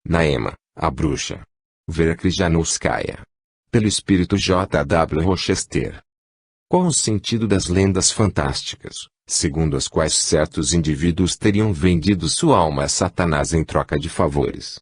Naema, a bruxa. Vera Krijanouskaya. Pelo espírito J.W. Rochester. Qual o sentido das lendas fantásticas, segundo as quais certos indivíduos teriam vendido sua alma a Satanás em troca de favores?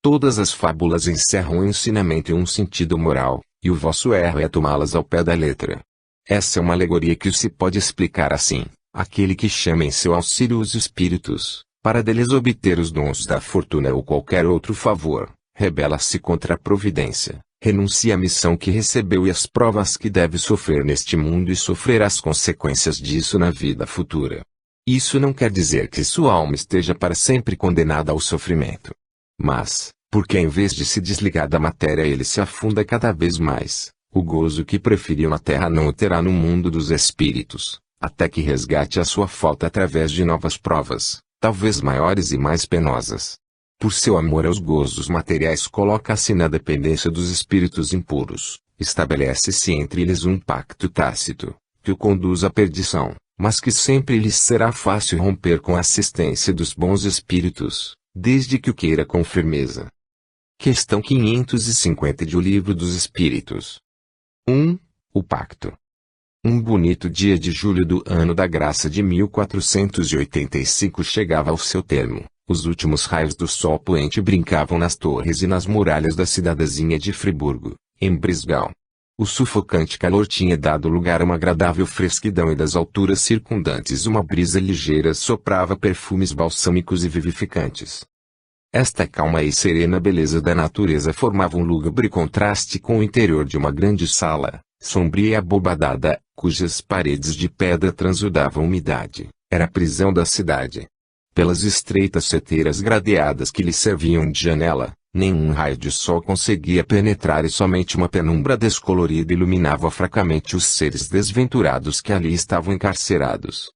Todas as fábulas encerram um ensinamento e um sentido moral, e o vosso erro é tomá-las ao pé da letra. Essa é uma alegoria que se pode explicar assim: aquele que chama em seu auxílio os espíritos, para deles obter os dons da fortuna ou qualquer outro favor, rebela-se contra a providência, renuncia à missão que recebeu e às provas que deve sofrer neste mundo e sofrerá as consequências disso na vida futura. Isso não quer dizer que sua alma esteja para sempre condenada ao sofrimento. Mas, porque em vez de se desligar da matéria ele se afunda cada vez mais, o gozo que preferiu na terra não o terá no mundo dos espíritos, até que resgate a sua falta através de novas provas, talvez maiores e mais penosas. Por seu amor aos gozos materiais coloca-se na dependência dos espíritos impuros, estabelece-se entre eles um pacto tácito, que o conduz à perdição, mas que sempre lhes será fácil romper com a assistência dos bons espíritos, desde que o queira com firmeza. Questão 550 de O Livro dos Espíritos. 1. O Pacto. Um bonito dia de julho do ano da graça de 1485 chegava ao seu termo. Os últimos raios do sol poente brincavam nas torres e nas muralhas da cidadezinha de Friburgo, em Brisgau. O sufocante calor tinha dado lugar a uma agradável fresquidão e das alturas circundantes uma brisa ligeira soprava perfumes balsâmicos e vivificantes. Esta calma e serena beleza da natureza formava um lúgubre contraste com o interior de uma grande sala, sombria e abobadada, cujas paredes de pedra transudavam umidade. Era a prisão da cidade. Pelas estreitas seteiras gradeadas que lhe serviam de janela, nenhum raio de sol conseguia penetrar e somente uma penumbra descolorida iluminava fracamente os seres desventurados que ali estavam encarcerados.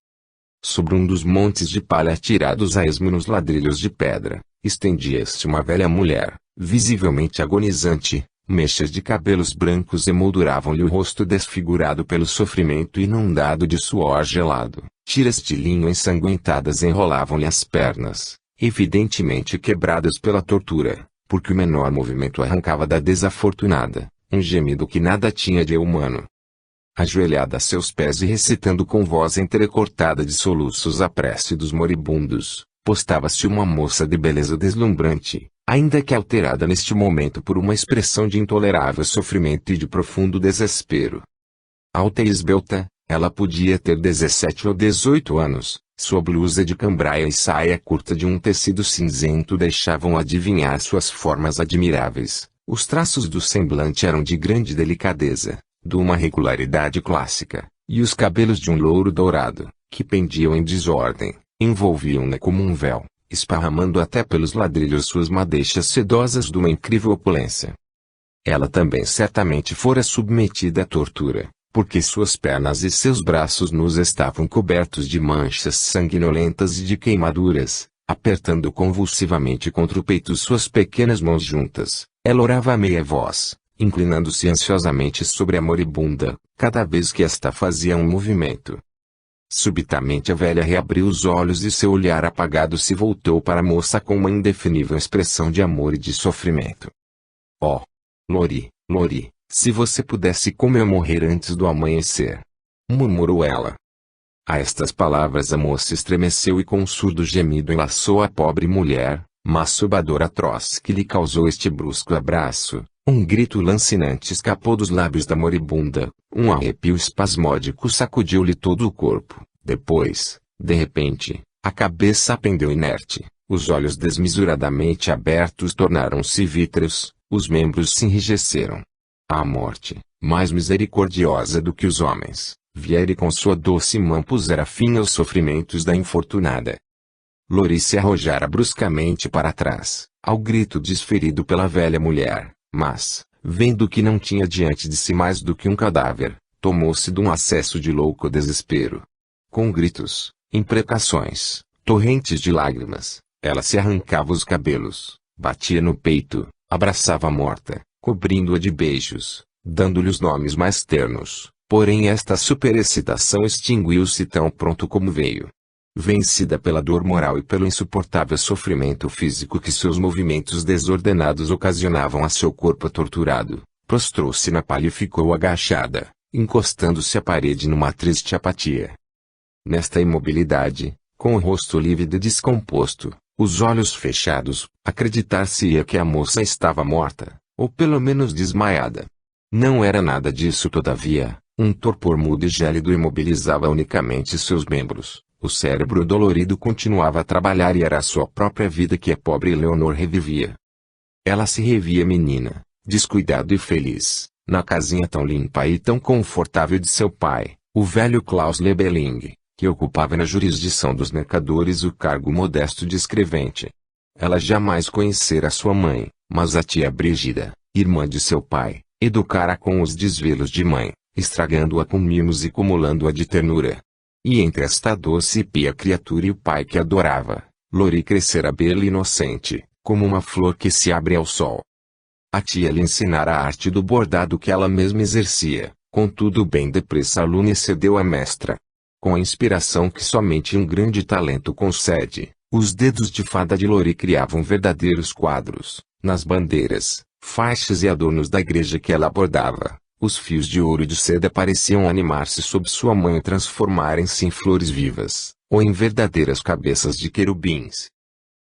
Sobre um dos montes de palha atirados a esmo nos ladrilhos de pedra, estendia-se uma velha mulher, visivelmente agonizante. Mechas de cabelos brancos emolduravam-lhe o rosto desfigurado pelo sofrimento inundado de suor gelado. Tiras de linho ensanguentadas enrolavam-lhe as pernas, evidentemente quebradas pela tortura, porque o menor movimento arrancava da desafortunada um gemido que nada tinha de humano. Ajoelhada a seus pés e recitando com voz entrecortada de soluços a prece dos moribundos, postava-se uma moça de beleza deslumbrante, ainda que alterada neste momento por uma expressão de intolerável sofrimento e de profundo desespero. Alta e esbelta, ela podia ter 17 ou 18 anos, sua blusa de cambraia e saia curta de um tecido cinzento deixavam adivinhar suas formas admiráveis. Os traços do semblante eram de grande delicadeza, de uma regularidade clássica, e os cabelos de um louro dourado, que pendiam em desordem, envolviam-na como um véu, esparramando até pelos ladrilhos suas madeixas sedosas de uma incrível opulência. Ela também certamente fora submetida à tortura, porque suas pernas e seus braços nus estavam cobertos de manchas sanguinolentas e de queimaduras. Apertando convulsivamente contra o peito suas pequenas mãos juntas, ela orava a meia voz, inclinando-se ansiosamente sobre a moribunda, cada vez que esta fazia um movimento. Subitamente a velha reabriu os olhos e seu olhar apagado se voltou para a moça com uma indefinível expressão de amor e de sofrimento. Oh! Lori, Lori, se você pudesse como eu morrer antes do amanhecer! Murmurou ela. A estas palavras a moça estremeceu e com um surdo gemido enlaçou a pobre mulher, mas sob a dor atroz que lhe causou este brusco abraço, um grito lancinante escapou dos lábios da moribunda, um arrepio espasmódico sacudiu-lhe todo o corpo. Depois, de repente, a cabeça pendeu inerte, os olhos desmesuradamente abertos tornaram-se vítreos, os membros se enrijeceram. A morte, mais misericordiosa do que os homens, viera e com sua doce mão pusera fim aos sofrimentos da infortunada. Lori se arrojara bruscamente para trás, ao grito desferido pela velha mulher, mas, vendo que não tinha diante de si mais do que um cadáver, tomou-se de um acesso de louco desespero. Com gritos, imprecações, torrentes de lágrimas, ela se arrancava os cabelos, batia no peito, abraçava a morta, cobrindo-a de beijos, dando-lhe os nomes mais ternos. Porém esta superexcitação extinguiu-se tão pronto como veio. vencida pela dor moral e pelo insuportável sofrimento físico que seus movimentos desordenados ocasionavam a seu corpo torturado, prostrou-se na palha e ficou agachada, encostando-se à parede numa triste apatia. Nesta imobilidade, com o rosto lívido e descomposto, os olhos fechados, acreditar-se-ia que a moça estava morta, ou pelo menos desmaiada. Não era nada disso todavia, um torpor mudo e gélido imobilizava unicamente seus membros, o cérebro dolorido continuava a trabalhar e era a sua própria vida que a pobre Leonor revivia. Ela se revia menina, descuidada e feliz, na casinha tão limpa e tão confortável de seu pai, o velho Klaus Lebeling, que ocupava na jurisdição dos mercadores o cargo modesto de escrevente. Ela jamais conhecera sua mãe, mas a tia Brígida, irmã de seu pai, educara com os desvelos de mãe, estragando-a com mimos e cumulando-a de ternura. E entre esta doce e pia criatura e o pai que adorava, Lori crescera bela e inocente, como uma flor que se abre ao sol. A tia lhe ensinara a arte do bordado que ela mesma exercia, contudo bem depressa a aluna excedeu a mestra. Com a inspiração que somente um grande talento concede, os dedos de fada de Lori criavam verdadeiros quadros, nas bandeiras, faixas e adornos da igreja que ela bordava. Os fios de ouro e de seda pareciam animar-se sob sua mão e transformarem-se em flores vivas, ou em verdadeiras cabeças de querubins.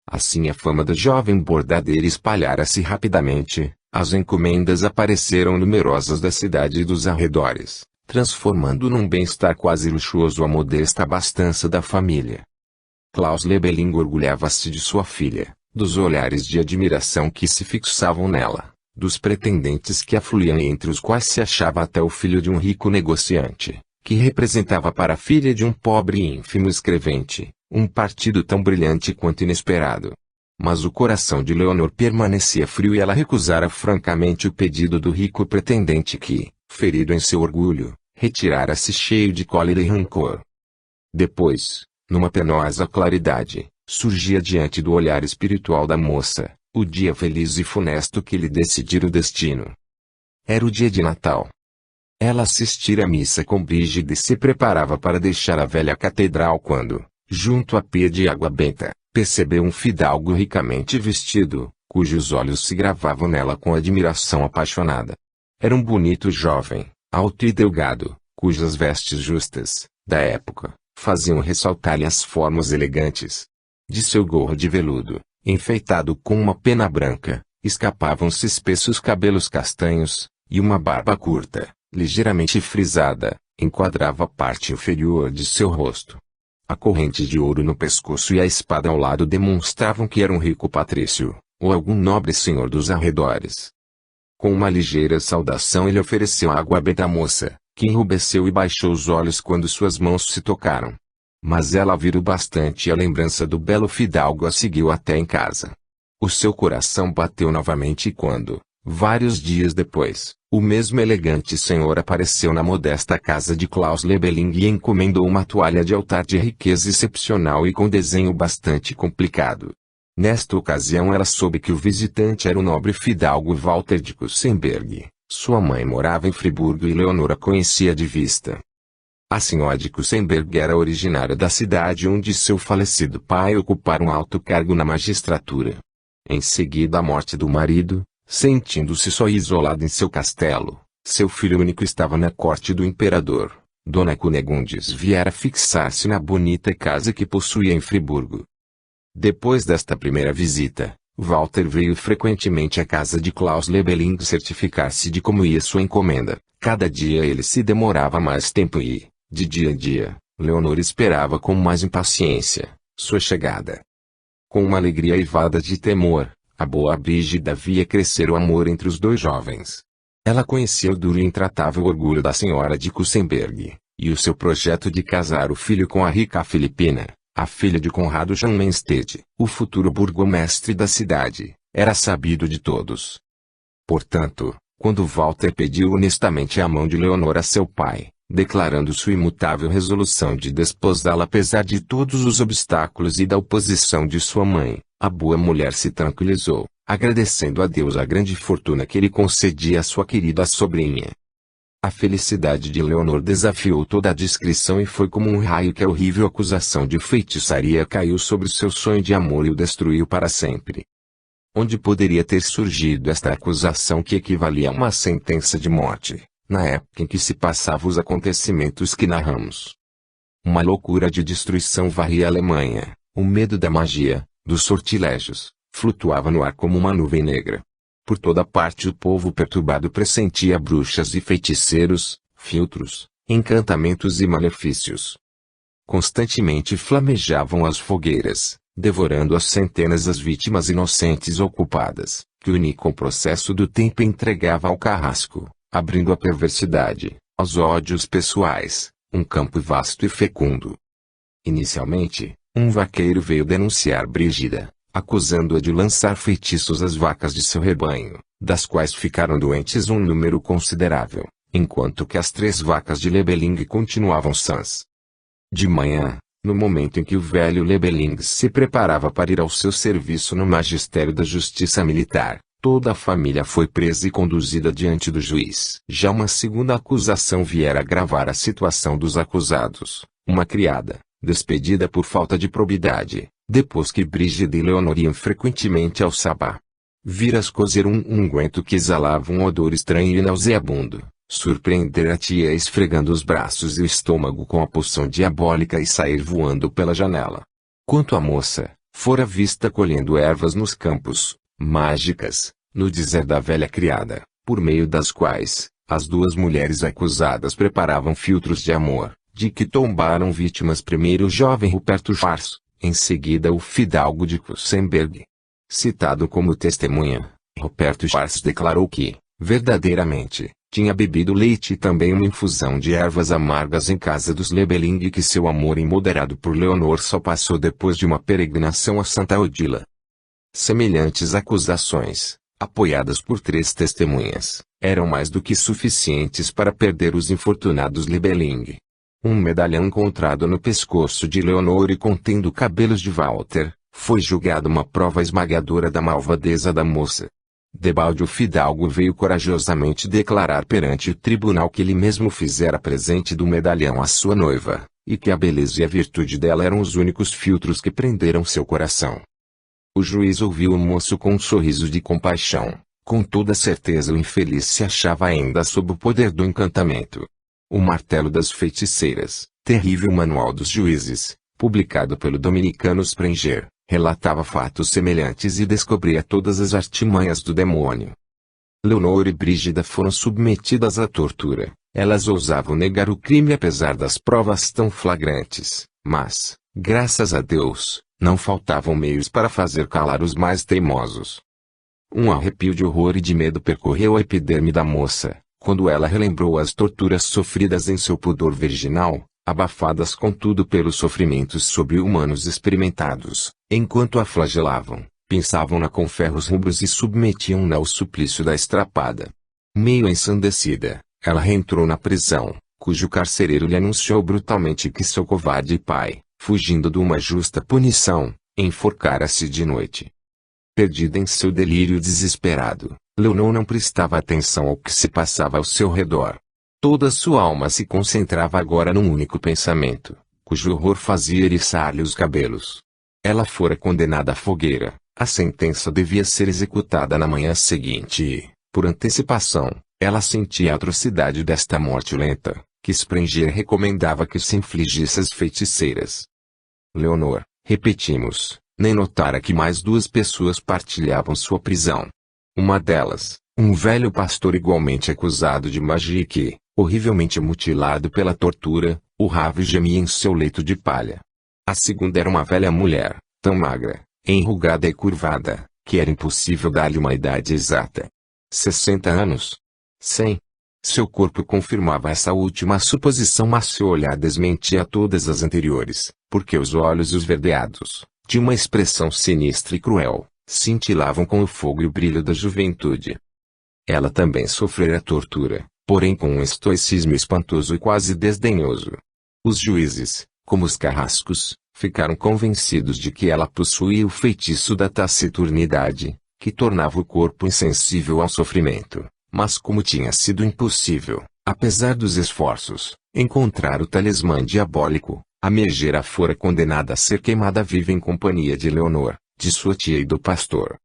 Assim a fama da jovem bordadeira espalhara-se rapidamente, as encomendas apareceram numerosas da cidade e dos arredores, transformando num bem-estar quase luxuoso a modesta abastança da família. Klaus Lebeling orgulhava-se de sua filha, dos olhares de admiração que se fixavam nela, dos pretendentes que afluíam e entre os quais se achava até o filho de um rico negociante, que representava para a filha de um pobre e ínfimo escrevente, um partido tão brilhante quanto inesperado. Mas o coração de Leonor permanecia frio e ela recusara francamente o pedido do rico pretendente que, ferido em seu orgulho, retirara-se cheio de cólera e rancor. Depois, numa penosa claridade, surgia diante do olhar espiritual da moça, o dia feliz e funesto que lhe decidira o destino. Era o dia de Natal. Ela assistira à missa com Brígida e se preparava para deixar a velha catedral quando, junto à pia de água benta, percebeu um fidalgo ricamente vestido, cujos olhos se gravavam nela com admiração apaixonada. Era um bonito jovem, alto e delgado, cujas vestes justas, da época, faziam ressaltar-lhe as formas elegantes. De seu gorro de veludo, enfeitado com uma pena branca, escapavam-se espessos cabelos castanhos, e uma barba curta, ligeiramente frisada, enquadrava a parte inferior de seu rosto. A corrente de ouro no pescoço e a espada ao lado demonstravam que era um rico patrício, ou algum nobre senhor dos arredores. Com uma ligeira saudação ele ofereceu água benta à moça, que enrubesceu e baixou os olhos quando suas mãos se tocaram. Mas ela virou bastante e a lembrança do belo fidalgo a seguiu até em casa. O seu coração bateu novamente quando, vários dias depois, o mesmo elegante senhor apareceu na modesta casa de Klaus Lebeling e encomendou uma toalha de altar de riqueza excepcional e com desenho bastante complicado. Nesta ocasião ela soube que o visitante era o nobre fidalgo Walter de Kusenberg. Sua mãe morava em Friburgo e Leonor a conhecia de vista. A senhora de Kusenberg era originária da cidade onde seu falecido pai ocupara um alto cargo na magistratura. Em seguida à morte do marido, sentindo-se só isolado em seu castelo, seu filho único estava na corte do imperador. Dona Cunegundes viera fixar-se na bonita casa que possuía em Friburgo. Depois desta primeira visita, Walter veio frequentemente à casa de Klaus Lebeling certificar-se de como ia sua encomenda. Cada dia ele se demorava mais tempo e, de dia em dia, Leonor esperava com mais impaciência sua chegada. Com uma alegria eivada de temor, a boa Brígida via crescer o amor entre os dois jovens. Ela conhecia o duro e intratável orgulho da senhora de Kusenberg, e o seu projeto de casar o filho com a rica Filipina, a filha de Conrado Jammenstedt, o futuro burgomestre da cidade, era sabido de todos. Portanto, quando Walter pediu honestamente a mão de Leonor a seu pai, declarando sua imutável resolução de desposá-la apesar de todos os obstáculos e da oposição de sua mãe, a boa mulher se tranquilizou, agradecendo a Deus a grande fortuna que ele concedia à sua querida sobrinha. A felicidade de Leonor desafiou toda a descrição e foi como um raio que a horrível acusação de feitiçaria caiu sobre seu sonho de amor e o destruiu para sempre. Onde poderia ter surgido esta acusação que equivalia a uma sentença de morte, na época em que se passavam os acontecimentos que narramos? Uma loucura de destruição varria a Alemanha, o medo da magia, dos sortilégios, flutuava no ar como uma nuvem negra. Por toda parte o povo perturbado pressentia bruxas e feiticeiros, filtros, encantamentos e malefícios. Constantemente flamejavam as fogueiras, devorando as centenas as vítimas inocentes ou culpadas, que o único processo do tempo entregava ao carrasco, abrindo à perversidade, aos ódios pessoais, um campo vasto e fecundo. Inicialmente, um vaqueiro veio denunciar Brígida, acusando-a de lançar feitiços às vacas de seu rebanho, das quais ficaram doentes um número considerável, enquanto que as 3 vacas de Lebeling continuavam sãs. De manhã, no momento em que o velho Lebeling se preparava para ir ao seu serviço no magistério da justiça militar, toda a família foi presa e conduzida diante do juiz. Já uma segunda acusação viera agravar a situação dos acusados. Uma criada, despedida por falta de probidade, depois que Brígida e Leonor iam frequentemente ao sabá. Viras cozer um unguento que exalava um odor estranho e nauseabundo, surpreender a tia esfregando os braços e o estômago com a poção diabólica e sair voando pela janela. Quanto à moça, fora vista colhendo ervas nos campos, mágicas, no dizer da velha criada, por meio das quais, as 2 mulheres acusadas preparavam filtros de amor, de que tombaram vítimas primeiro o jovem Ruperto Schwarz, em seguida o fidalgo de Kussenberg. Citado como testemunha, Ruperto Schwarz declarou que, verdadeiramente, tinha bebido leite e também uma infusão de ervas amargas em casa dos Lebeling e que seu amor imoderado por Leonor só passou depois de uma peregrinação a Santa Odila. Semelhantes acusações, apoiadas por 3 testemunhas, eram mais do que suficientes para perder os infortunados Lebeling. Um medalhão encontrado no pescoço de Leonor e contendo cabelos de Walter, foi julgado uma prova esmagadora da malvadeza da moça. Debalde o fidalgo veio corajosamente declarar perante o tribunal que ele mesmo fizera presente do medalhão à sua noiva, e que a beleza e a virtude dela eram os únicos filtros que prenderam seu coração. O juiz ouviu o moço com um sorriso de compaixão. Com toda certeza o infeliz se achava ainda sob o poder do encantamento. O Martelo das Feiticeiras, terrível manual dos juízes, publicado pelo dominicano Sprenger, relatava fatos semelhantes e descobria todas as artimanhas do demônio. Leonor e Brígida foram submetidas à tortura. Elas ousavam negar o crime apesar das provas tão flagrantes, mas, graças a Deus, não faltavam meios para fazer calar os mais teimosos. Um arrepio de horror e de medo percorreu a epiderme da moça, quando ela relembrou as torturas sofridas em seu pudor virginal, abafadas contudo pelos sofrimentos sobre-humanos experimentados, enquanto a flagelavam, pinçavam-na com ferros rubros e submetiam-na ao suplício da estrapada. Meio ensandecida, ela reentrou na prisão, cujo carcereiro lhe anunciou brutalmente que seu covarde pai, fugindo de uma justa punição, enforcara-se de noite. Perdida em seu delírio desesperado, Leonor não prestava atenção ao que se passava ao seu redor. Toda sua alma se concentrava agora num único pensamento, cujo horror fazia eriçar-lhe os cabelos. Ela fora condenada à fogueira, a sentença devia ser executada na manhã seguinte e, por antecipação, ela sentia a atrocidade desta morte lenta, que Sprenger recomendava que se infligisse às feiticeiras. Leonor, repetimos, nem notara que mais 2 pessoas partilhavam sua prisão. Uma delas, um velho pastor igualmente acusado de magia e que, horrivelmente mutilado pela tortura, urrava e gemia em seu leito de palha. A segunda era uma velha mulher, tão magra, enrugada e curvada, que era impossível dar-lhe uma idade exata. 60 anos? 100? Seu corpo confirmava essa última suposição, mas seu olhar desmentia todas as anteriores, porque os olhos esverdeados, de uma expressão sinistra e cruel, cintilavam com o fogo e o brilho da juventude. Ela também sofrera tortura, porém com um estoicismo espantoso e quase desdenhoso. Os juízes, como os carrascos, ficaram convencidos de que ela possuía o feitiço da taciturnidade, que tornava o corpo insensível ao sofrimento, mas como tinha sido impossível, Apesar dos esforços, encontrar o talismã diabólico, a megera fora condenada a ser queimada viva em companhia de Leonor, de sua tia e do pastor.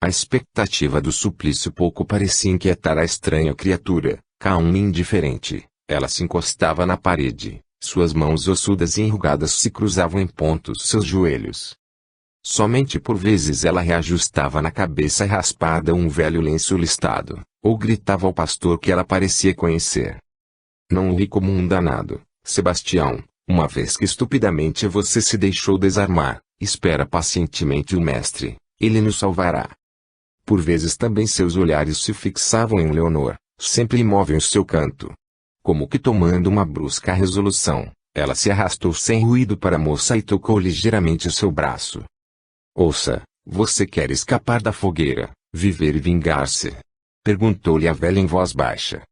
A expectativa do suplício pouco parecia inquietar a estranha criatura, calma e indiferente. Ela se encostava na parede, suas mãos ossudas e enrugadas se cruzavam em pontos seus joelhos. Somente por vezes ela reajustava na cabeça raspada um velho lenço listado, ou gritava ao pastor que ela parecia conhecer. Não ri como um danado, Sebastião, uma vez que estupidamente você se deixou desarmar, espera pacientemente o mestre, ele nos salvará. Por vezes também seus olhares se fixavam em Leonor, sempre imóvel em seu canto. Como que tomando uma brusca resolução, ela se arrastou sem ruído para a moça e tocou ligeiramente seu braço. Ouça, você quer escapar da fogueira, viver e vingar-se? Perguntou-lhe a velha em voz baixa.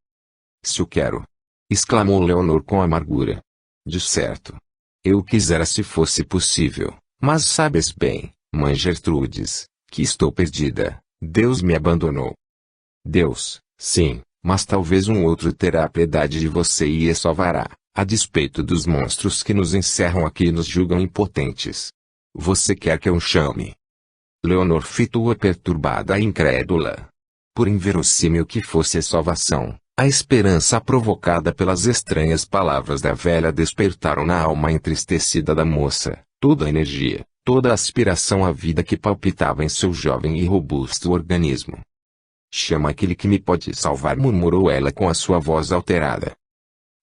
Se o quero! Exclamou Leonor com amargura. De certo. Eu quisera se fosse possível, mas sabes bem, mãe Gertrudes, que estou perdida, Deus me abandonou. Deus, sim, mas talvez um outro terá piedade de você e a salvará, a despeito dos monstros que nos encerram aqui e nos julgam impotentes. Você quer que eu chame? Leonor fitou-a perturbada e incrédula. Por inverossímil que fosse a salvação, a esperança provocada pelas estranhas palavras da velha despertaram na alma entristecida da moça, toda a energia, toda a aspiração à vida que palpitava em seu jovem e robusto organismo. Chama aquele que me pode salvar, murmurou ela com a sua voz alterada.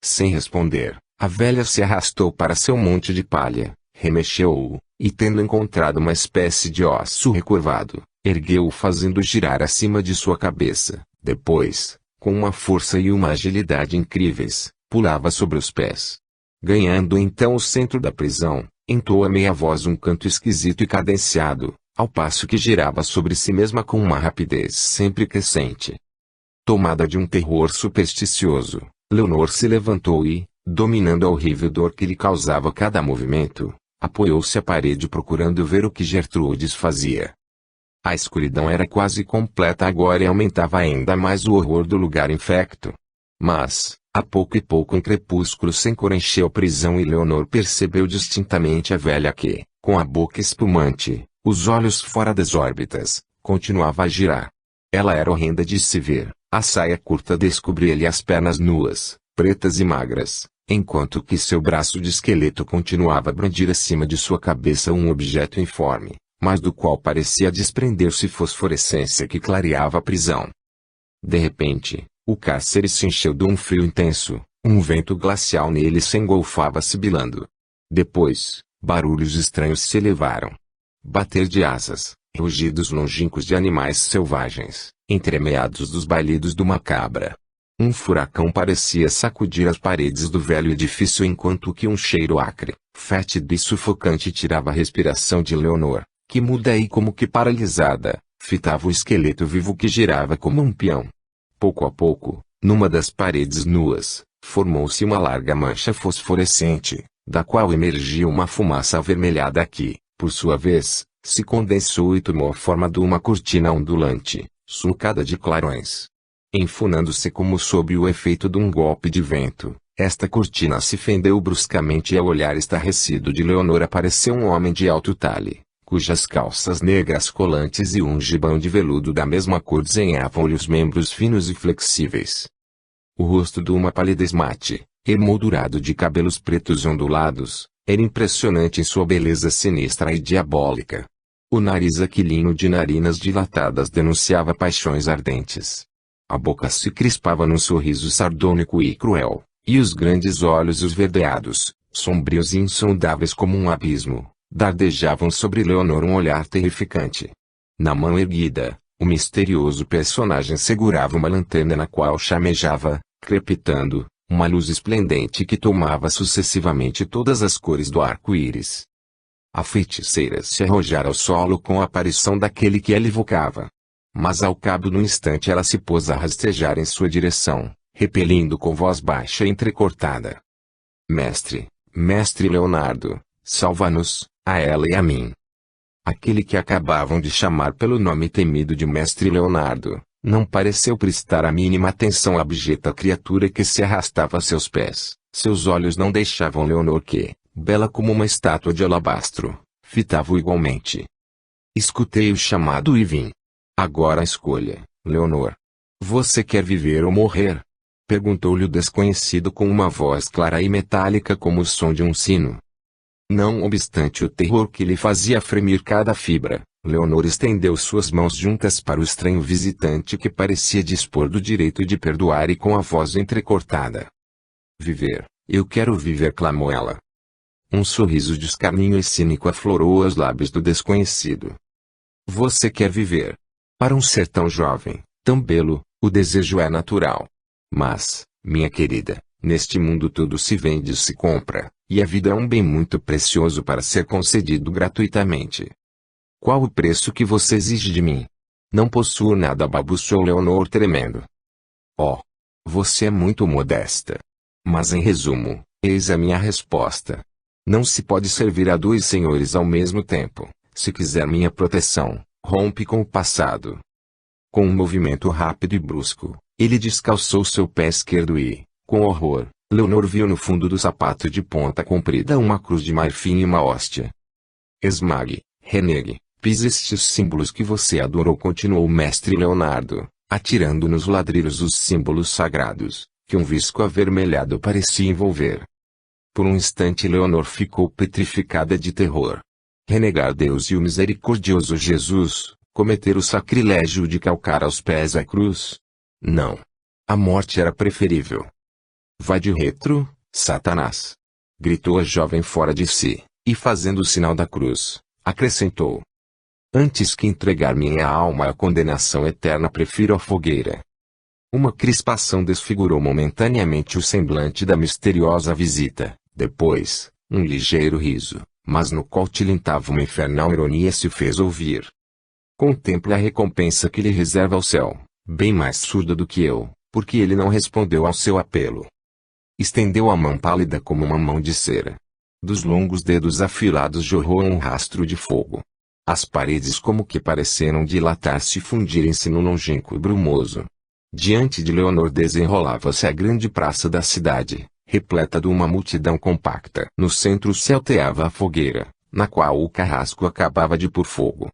Sem responder, a velha se arrastou para seu monte de palha, remexeu-o, e tendo encontrado uma espécie de osso recurvado, ergueu-o fazendo girar acima de sua cabeça. Depois, com uma força e uma agilidade incríveis, pulava sobre os pés. Ganhando então o centro da prisão, entoou a meia voz um canto esquisito e cadenciado, ao passo que girava sobre si mesma com uma rapidez sempre crescente. Tomada de um terror supersticioso, Leonor se levantou e, dominando a horrível dor que lhe causava cada movimento, apoiou-se à parede procurando ver o que Gertrudes fazia. A escuridão era quase completa agora e aumentava ainda mais o horror do lugar infecto. Mas, a pouco e pouco um crepúsculo sem cor encheu a prisão e Leonor percebeu distintamente a velha que, com a boca espumante, os olhos fora das órbitas, continuava a girar. Ela era horrenda de se ver, a saia curta descobria-lhe as pernas nuas, pretas e magras, enquanto que seu braço de esqueleto continuava a brandir acima de sua cabeça um objeto informe, mas do qual parecia desprender-se fosforescência que clareava a prisão. De repente, o cárcere se encheu de um frio intenso, um vento glacial nele se engolfava sibilando. Depois, barulhos estranhos se elevaram. Bater de asas, rugidos longínquos de animais selvagens, entremeados dos balidos de uma cabra. Um furacão parecia sacudir as paredes do velho edifício enquanto que um cheiro acre, fétido e sufocante tirava a respiração de Leonor, que muda e como que paralisada, fitava o esqueleto vivo que girava como um peão. Pouco a pouco, numa das paredes nuas, formou-se uma larga mancha fosforescente, da qual emergia uma fumaça avermelhada que, por sua vez, se condensou e tomou a forma de uma cortina ondulante, sulcada de clarões. Enfunando-se como sob o efeito de um golpe de vento, esta cortina se fendeu bruscamente e ao olhar estarrecido de Leonor apareceu um homem de alto talhe, cujas calças negras colantes e um gibão de veludo da mesma cor desenhavam-lhe os membros finos e flexíveis. O rosto de uma palidez mate, emoldurado de cabelos pretos ondulados, era impressionante em sua beleza sinistra e diabólica. O nariz aquilino de narinas dilatadas denunciava paixões ardentes. A boca se crispava num sorriso sardônico e cruel, e os grandes olhos esverdeados, sombrios e insondáveis como um abismo, dardejavam sobre Leonor um olhar terrificante. Na mão erguida, o misterioso personagem segurava uma lanterna na qual chamejava, crepitando, uma luz esplendente que tomava sucessivamente todas as cores do arco-íris. A feiticeira se arrojara ao solo com a aparição daquele que ela evocava. Mas ao cabo de um instante ela se pôs a rastejar em sua direção, repelindo com voz baixa e entrecortada. Mestre, mestre Leonardo, salva-nos, a ela e a mim. Aquele que acabavam de chamar pelo nome temido de mestre Leonardo, Não pareceu prestar a mínima atenção à abjeta criatura que se arrastava a seus pés. Seus olhos não deixavam Leonor que, bela como uma estátua de alabastro, fitava-o igualmente. Escutei o chamado e vim. Agora a escolha, Leonor. Você quer viver ou morrer? Perguntou-lhe o desconhecido com uma voz clara e metálica como o som de um sino. Não obstante o terror que lhe fazia fremir cada fibra, Leonor estendeu suas mãos juntas para o estranho visitante que parecia dispor do direito de perdoar e com a voz entrecortada. Viver, eu quero viver, clamou ela. Um sorriso de escarninho e cínico aflorou os lábios do desconhecido. Você quer viver? Para um ser tão jovem, tão belo, o desejo é natural. Mas, minha querida, neste mundo tudo se vende e se compra, e a vida é um bem muito precioso para ser concedido gratuitamente. Qual o preço que você exige de mim? Não possuo nada, balbuciou Leonor tremendo. Oh! Você é muito modesta. Mas em resumo, eis a minha resposta. Não se pode servir a dois senhores ao mesmo tempo. Se quiser minha proteção, rompe com o passado. Com um movimento rápido e brusco, ele descalçou seu pé esquerdo e, com horror, Leonor viu no fundo do sapato de ponta comprida uma cruz de marfim e uma hóstia. Esmague, renegue, pise estes símbolos que você adorou, continuou o mestre Leonardo, atirando nos ladrilhos os símbolos sagrados, que um visco avermelhado parecia envolver. Por um instante Leonor ficou petrificada de terror. Renegar Deus e o misericordioso Jesus, cometer o sacrilégio de calcar aos pés a cruz? Não. A morte era preferível. Vai de retro, Satanás! Gritou a jovem fora de si, e fazendo o sinal da cruz, acrescentou. Antes que entregar minha alma à condenação eterna, prefiro a fogueira. Uma crispação desfigurou momentaneamente o semblante da misteriosa visita, depois, um ligeiro riso, mas no qual tilintava uma infernal ironia se fez ouvir. Contemple a recompensa que lhe reserva o céu, bem mais surda do que eu, porque ele não respondeu ao seu apelo. Estendeu a mão pálida como uma mão de cera. Dos longos dedos afilados jorrou um rastro de fogo. As paredes como que pareceram dilatar-se e fundirem-se no longínquo e brumoso. Diante de Leonor desenrolava-se a grande praça da cidade, repleta de uma multidão compacta. No centro se alteava a fogueira, na qual o carrasco acabava de pôr fogo.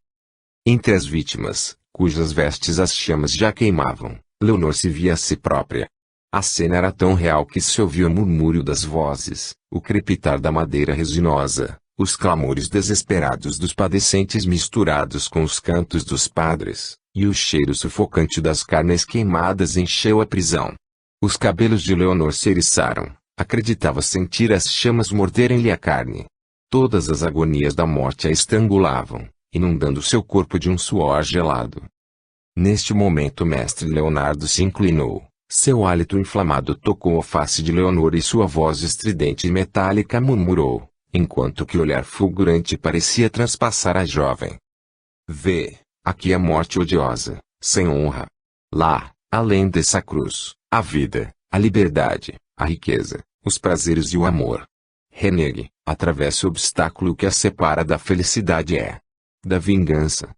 Entre as vítimas, cujas vestes as chamas já queimavam, Leonor se via a si própria. A cena era tão real que se ouvia o murmúrio das vozes, o crepitar da madeira resinosa, os clamores desesperados dos padecentes misturados com os cantos dos padres, e o cheiro sufocante das carnes queimadas encheu a prisão. Os cabelos de Leonor se eriçaram, acreditava sentir as chamas morderem-lhe a carne. Todas as agonias da morte a estrangulavam, inundando seu corpo de um suor gelado. Neste momento o mestre Leonardo se inclinou, seu hálito inflamado tocou a face de Leonor e sua voz estridente e metálica murmurou, enquanto que o olhar fulgurante parecia transpassar a jovem. Vê, aqui a morte odiosa, sem honra. Lá, além dessa cruz, a vida, a liberdade, a riqueza, os prazeres e o amor. Renegue, atravesse o obstáculo que a separa da felicidade da vingança.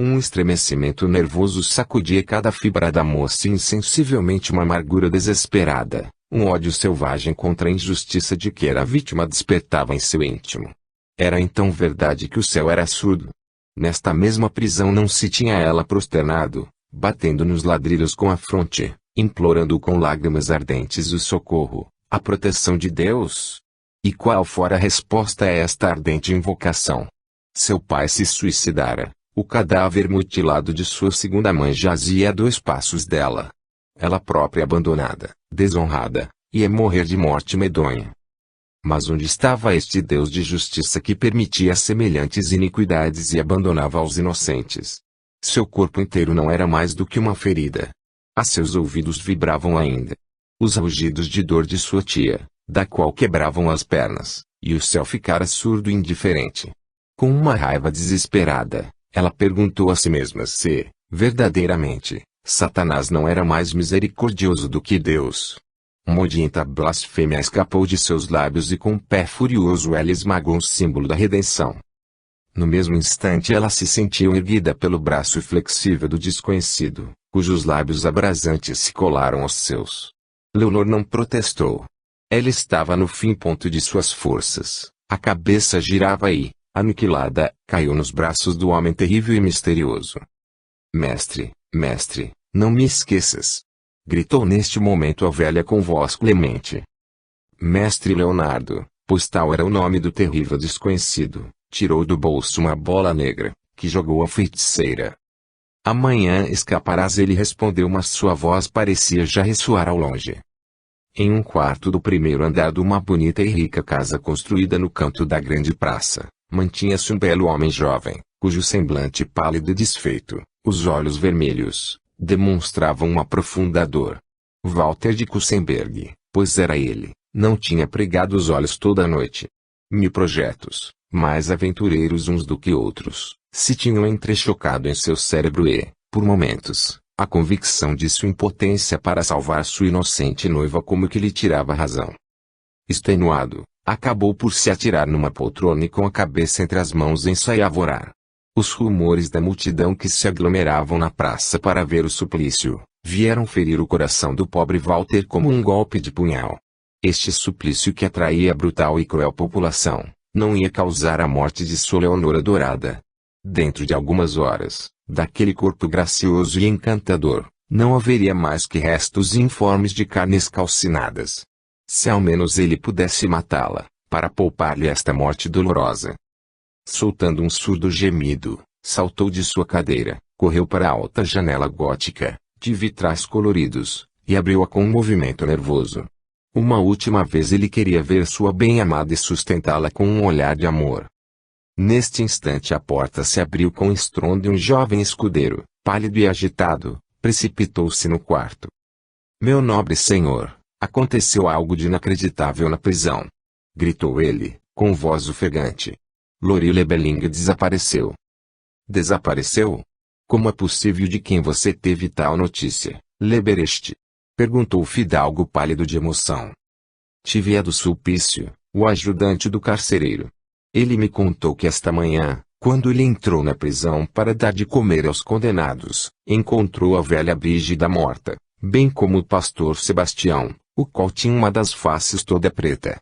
Um estremecimento nervoso sacudia cada fibra da moça e insensivelmente uma amargura desesperada, um ódio selvagem contra a injustiça de que era vítima despertava em seu íntimo. Era então verdade que o céu era surdo. Nesta mesma prisão não se tinha ela prosternado, batendo nos ladrilhos com a fronte, implorando com lágrimas ardentes o socorro, a proteção de Deus? E qual fora a resposta a esta ardente invocação? Seu pai se suicidara. O cadáver mutilado de sua segunda mãe jazia a 2 passos dela. Ela própria abandonada, desonrada, ia morrer de morte medonha. Mas onde estava este Deus de justiça que permitia semelhantes iniquidades e abandonava aos inocentes? Seu corpo inteiro não era mais do que uma ferida. A seus ouvidos vibravam ainda os rugidos de dor de sua tia, da qual quebravam as pernas, e o céu ficara surdo e indiferente. Com uma raiva desesperada, ela perguntou a si mesma se, verdadeiramente, Satanás não era mais misericordioso do que Deus. Uma odienta blasfêmia escapou de seus lábios e com um pé furioso ela esmagou o símbolo da redenção. No mesmo instante ela se sentiu erguida pelo braço flexível do desconhecido, cujos lábios abrasantes se colaram aos seus. Leonor não protestou. Ela estava no fim ponto de suas forças, a cabeça girava e, aniquilada, caiu nos braços do homem terrível e misterioso. Mestre, mestre, não me esqueças! Gritou neste momento a velha com voz clemente. Mestre Leonardo, pois tal era o nome do terrível desconhecido, tirou do bolso uma bola negra, que jogou à feiticeira. Amanhã escaparás, ele respondeu, mas sua voz parecia já ressoar ao longe. Em um quarto do primeiro andar de uma bonita e rica casa construída no canto da grande praça, mantinha-se um belo homem jovem, cujo semblante pálido e desfeito, os olhos vermelhos, demonstravam uma profunda dor. Walter de Kusenberg, pois era ele, não tinha pregado os olhos toda a noite. 1000 projetos, mais aventureiros uns do que outros, se tinham entrechocado em seu cérebro e, por momentos, a convicção de sua impotência para salvar sua inocente noiva como que lhe tirava a razão. Extenuado, acabou por se atirar numa poltrona e com a cabeça entre as mãos ensaiava orar. Os rumores da multidão que se aglomeravam na praça para ver o suplício, vieram ferir o coração do pobre Walter como um golpe de punhal. Este suplício que atraía a brutal e cruel população, não ia causar a morte de sua Leonor adorada. Dentro de algumas horas, daquele corpo gracioso e encantador, não haveria mais que restos informes de carnes calcinadas. Se ao menos ele pudesse matá-la, para poupar-lhe esta morte dolorosa. Soltando um surdo gemido, saltou de sua cadeira, correu para a alta janela gótica, de vitrais coloridos, e abriu-a com um movimento nervoso. Uma última vez ele queria ver sua bem-amada e sustentá-la com um olhar de amor. Neste instante a porta se abriu com estrondo e um jovem escudeiro, pálido e agitado, precipitou-se no quarto. Meu nobre senhor, aconteceu algo de inacreditável na prisão. Gritou ele, com voz ofegante. Lori Lebeling desapareceu. Desapareceu? Como é possível? De quem você teve tal notícia, Leberest? Perguntou o fidalgo pálido de emoção. Tive a do Sulpício, o ajudante do carcereiro. Ele me contou que esta manhã, quando ele entrou na prisão para dar de comer aos condenados, encontrou a velha Brígida morta, bem como o pastor Sebastião, o qual tinha uma das faces toda preta.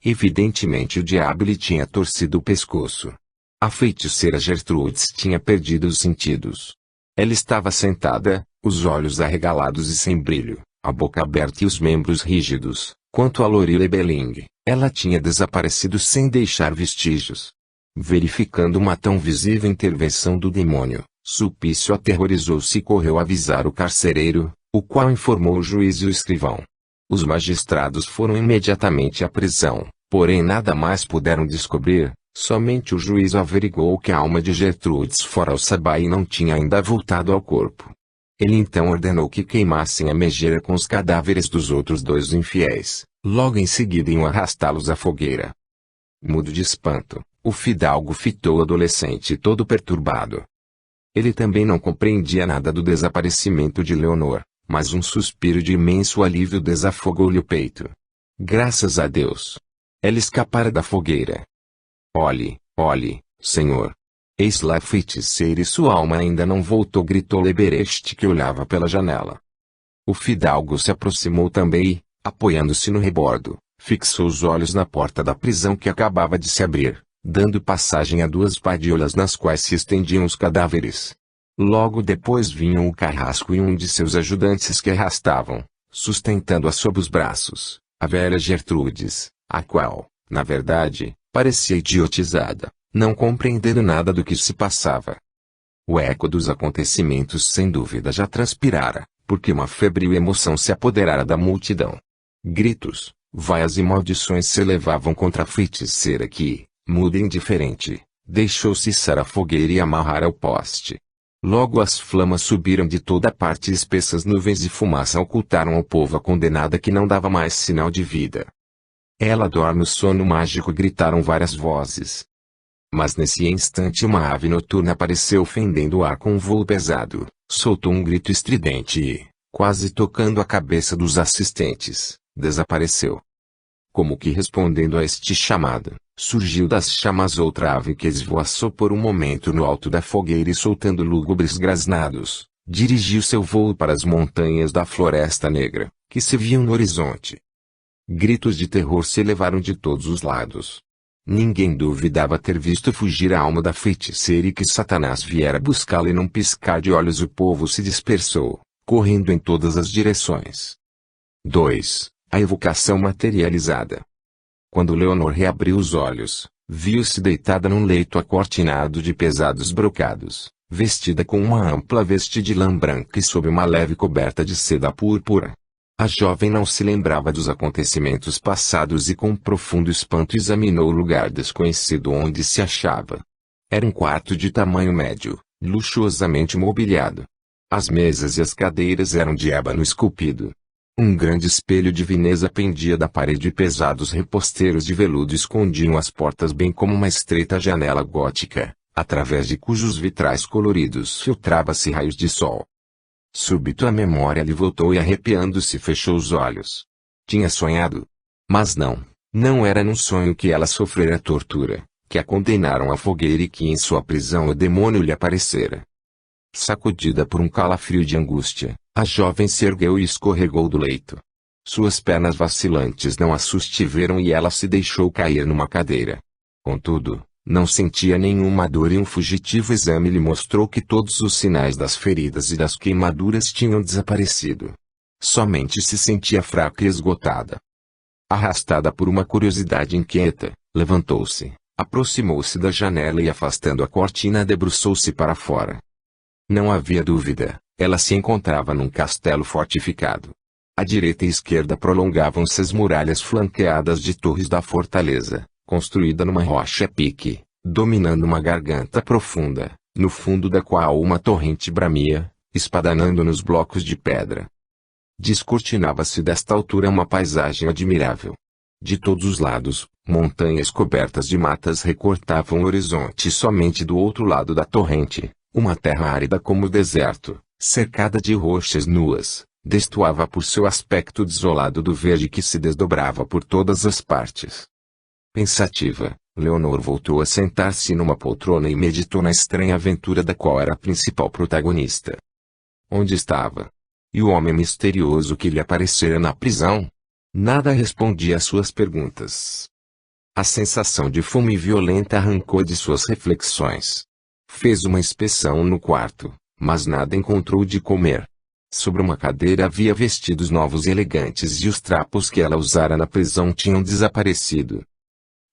Evidentemente o diabo lhe tinha torcido o pescoço. A feiticeira Gertrudes tinha perdido os sentidos. Ela estava sentada, os olhos arregalados e sem brilho, a boca aberta e os membros rígidos. Quanto a Lori Lebeling, ela tinha desaparecido sem deixar vestígios. Verificando uma tão visível intervenção do demônio, Sulpício aterrorizou-se e correu avisar o carcereiro, o qual informou o juiz e o escrivão. Os magistrados foram imediatamente à prisão, porém nada mais puderam descobrir, somente o juiz averiguou que a alma de Gertrudes fora ao sabá e não tinha ainda voltado ao corpo. Ele então ordenou que queimassem a megera com os cadáveres dos outros 2 infiéis, logo em seguida iam arrastá-los à fogueira. Mudo de espanto, o fidalgo fitou o adolescente todo perturbado. Ele também não compreendia nada do desaparecimento de Leonor, mas um suspiro de imenso alívio desafogou-lhe o peito. Graças a Deus! Ela escapara da fogueira. Olhe, olhe, senhor! Eis lá a feiticeira e sua alma ainda não voltou, gritou Leberest, que olhava pela janela. O fidalgo se aproximou também e, apoiando-se no rebordo, fixou os olhos na porta da prisão que acabava de se abrir, dando passagem a 2 padiolas nas quais se estendiam os cadáveres. Logo depois vinham o carrasco e um de seus ajudantes que arrastavam, sustentando-a sob os braços, a velha Gertrudes, a qual, na verdade, parecia idiotizada, não compreendendo nada do que se passava. O eco dos acontecimentos sem dúvida já transpirara, porque uma febril emoção se apoderara da multidão. Gritos, vaias e maldições se elevavam contra a feiticeira que, muda e indiferente, deixou cessar a fogueira e amarrar ao poste. Logo as flamas subiram de toda parte e espessas nuvens de fumaça ocultaram ao povo a condenada que não dava mais sinal de vida. Ela dorme o sono mágico, gritaram várias vozes. Mas nesse instante uma ave noturna apareceu fendendo o ar com um voo pesado, soltou um grito estridente e, quase tocando a cabeça dos assistentes, desapareceu. Como que respondendo a este chamado, surgiu das chamas outra ave que esvoaçou por um momento no alto da fogueira e soltando lúgubres grasnados, Dirigiu seu voo para as montanhas da Floresta Negra, que se viam no horizonte. Gritos de terror se elevaram de todos os lados. Ninguém duvidava ter visto fugir a alma da feiticeira e que Satanás viera buscá-la, e num piscar de olhos o povo se dispersou, correndo em todas as direções. 2. A evocação materializada. Quando Leonor reabriu os olhos, viu-se deitada num leito acortinado de pesados brocados, vestida com uma ampla veste de lã branca e sob uma leve coberta de seda púrpura. A jovem não se lembrava dos acontecimentos passados e com profundo espanto examinou o lugar desconhecido onde se achava. Era um quarto de tamanho médio, luxuosamente mobiliado. As mesas e as cadeiras eram de ébano esculpido. Um grande espelho de Veneza pendia da parede e pesados reposteiros de veludo escondiam as portas, bem como uma estreita janela gótica, através de cujos vitrais coloridos filtrava-se raios de sol. Súbito a memória lhe voltou e, arrepiando-se, fechou os olhos. Tinha sonhado. Mas não era num sonho que ela sofrera tortura, que a condenaram à fogueira e que em sua prisão o demônio lhe aparecera. Sacudida por um calafrio de angústia, a jovem se ergueu e escorregou do leito. Suas pernas vacilantes não a sustiveram e ela se deixou cair numa cadeira. Contudo, não sentia nenhuma dor e um fugitivo exame lhe mostrou que todos os sinais das feridas e das queimaduras tinham desaparecido. Somente se sentia fraca e esgotada. Arrastada por uma curiosidade inquieta, levantou-se, aproximou-se da janela e, afastando a cortina, debruçou-se para fora. Não havia dúvida, ela se encontrava num castelo fortificado. À direita e esquerda prolongavam-se as muralhas flanqueadas de torres da fortaleza, construída numa rocha a pique, dominando uma garganta profunda, no fundo da qual uma torrente bramia, espadanando nos blocos de pedra. Descortinava-se desta altura uma paisagem admirável. De todos os lados, montanhas cobertas de matas recortavam o horizonte, e somente do outro lado da torrente, uma terra árida como o deserto, cercada de rochas nuas, destoava por seu aspecto desolado do verde que se desdobrava por todas as partes. Pensativa, Leonor voltou a sentar-se numa poltrona e meditou na estranha aventura da qual era a principal protagonista. Onde estava? E o homem misterioso que lhe aparecera na prisão? Nada respondia às suas perguntas. A sensação de fome violenta arrancou de suas reflexões. Fez uma inspeção no quarto, mas nada encontrou de comer. Sobre uma cadeira havia vestidos novos e elegantes e os trapos que ela usara na prisão tinham desaparecido.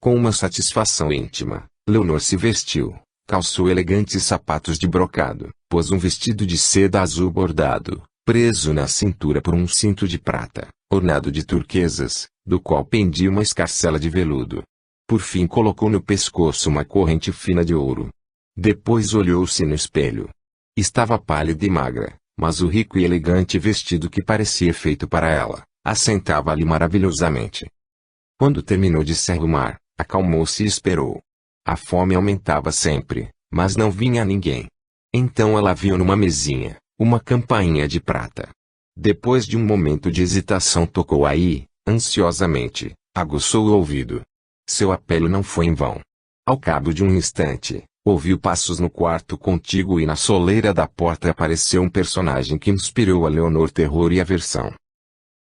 Com uma satisfação íntima, Leonor se vestiu, calçou elegantes sapatos de brocado, pôs um vestido de seda azul bordado, preso na cintura por um cinto de prata, ornado de turquesas, do qual pendia uma escarcela de veludo. Por fim colocou no pescoço uma corrente fina de ouro. Depois olhou-se no espelho. Estava pálida e magra, mas o rico e elegante vestido que parecia feito para ela, assentava-lhe maravilhosamente. Quando terminou de se arrumar, acalmou-se e esperou. A fome aumentava sempre, mas não vinha ninguém. Então ela viu numa mesinha, uma campainha de prata. Depois de um momento de hesitação tocou aí, ansiosamente, aguçou o ouvido. Seu apelo não foi em vão. Ao cabo de um instante, ouviu passos no quarto contíguo e na soleira da porta apareceu um personagem que inspirou a Leonor terror e aversão.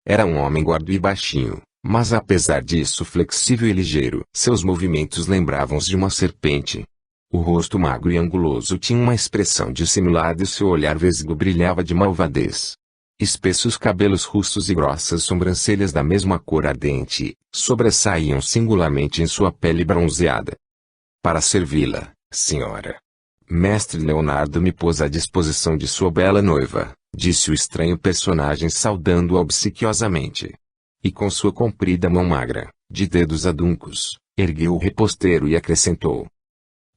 Era um homem gordo e baixinho, mas apesar disso flexível e ligeiro. Seus movimentos lembravam-os de uma serpente. O rosto magro e anguloso tinha uma expressão dissimulada e seu olhar vesgo brilhava de malvadez. Espessos cabelos rustos e grossas sobrancelhas da mesma cor ardente, sobressaíam singularmente em sua pele bronzeada. Para servi-la, senhora. Mestre Leonardo me pôs à disposição de sua bela noiva, disse o estranho personagem saudando-a obsequiosamente. E com sua comprida mão magra, de dedos aduncos, ergueu o reposteiro e acrescentou: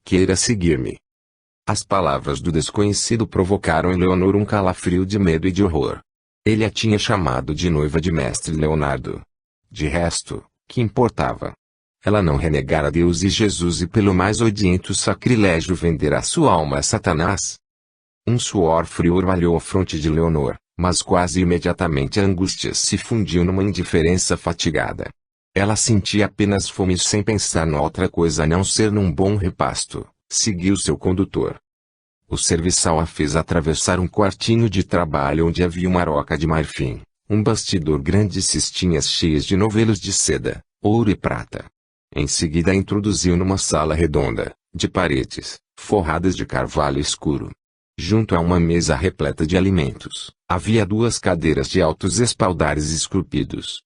queira seguir-me. As palavras do desconhecido provocaram em Leonor um calafrio de medo e de horror. Ele a tinha chamado de noiva de mestre Leonardo. De resto, que importava? Ela não renegara Deus e Jesus e pelo mais odiento sacrilégio vendera sua alma a Satanás. Um suor frio orvalhou a fronte de Leonor, mas quase imediatamente a angústia se fundiu numa indiferença fatigada. Ela sentia apenas fome e sem pensar em outra coisa a não ser num bom repasto, seguiu seu condutor. O serviçal a fez atravessar um quartinho de trabalho onde havia uma aroca de marfim, um bastidor grande e cestinhas cheias de novelos de seda, ouro e prata. Em seguida a introduziu numa sala redonda, de paredes, forradas de carvalho escuro. Junto a uma mesa repleta de alimentos, havia 2 cadeiras de altos espaldares esculpidos.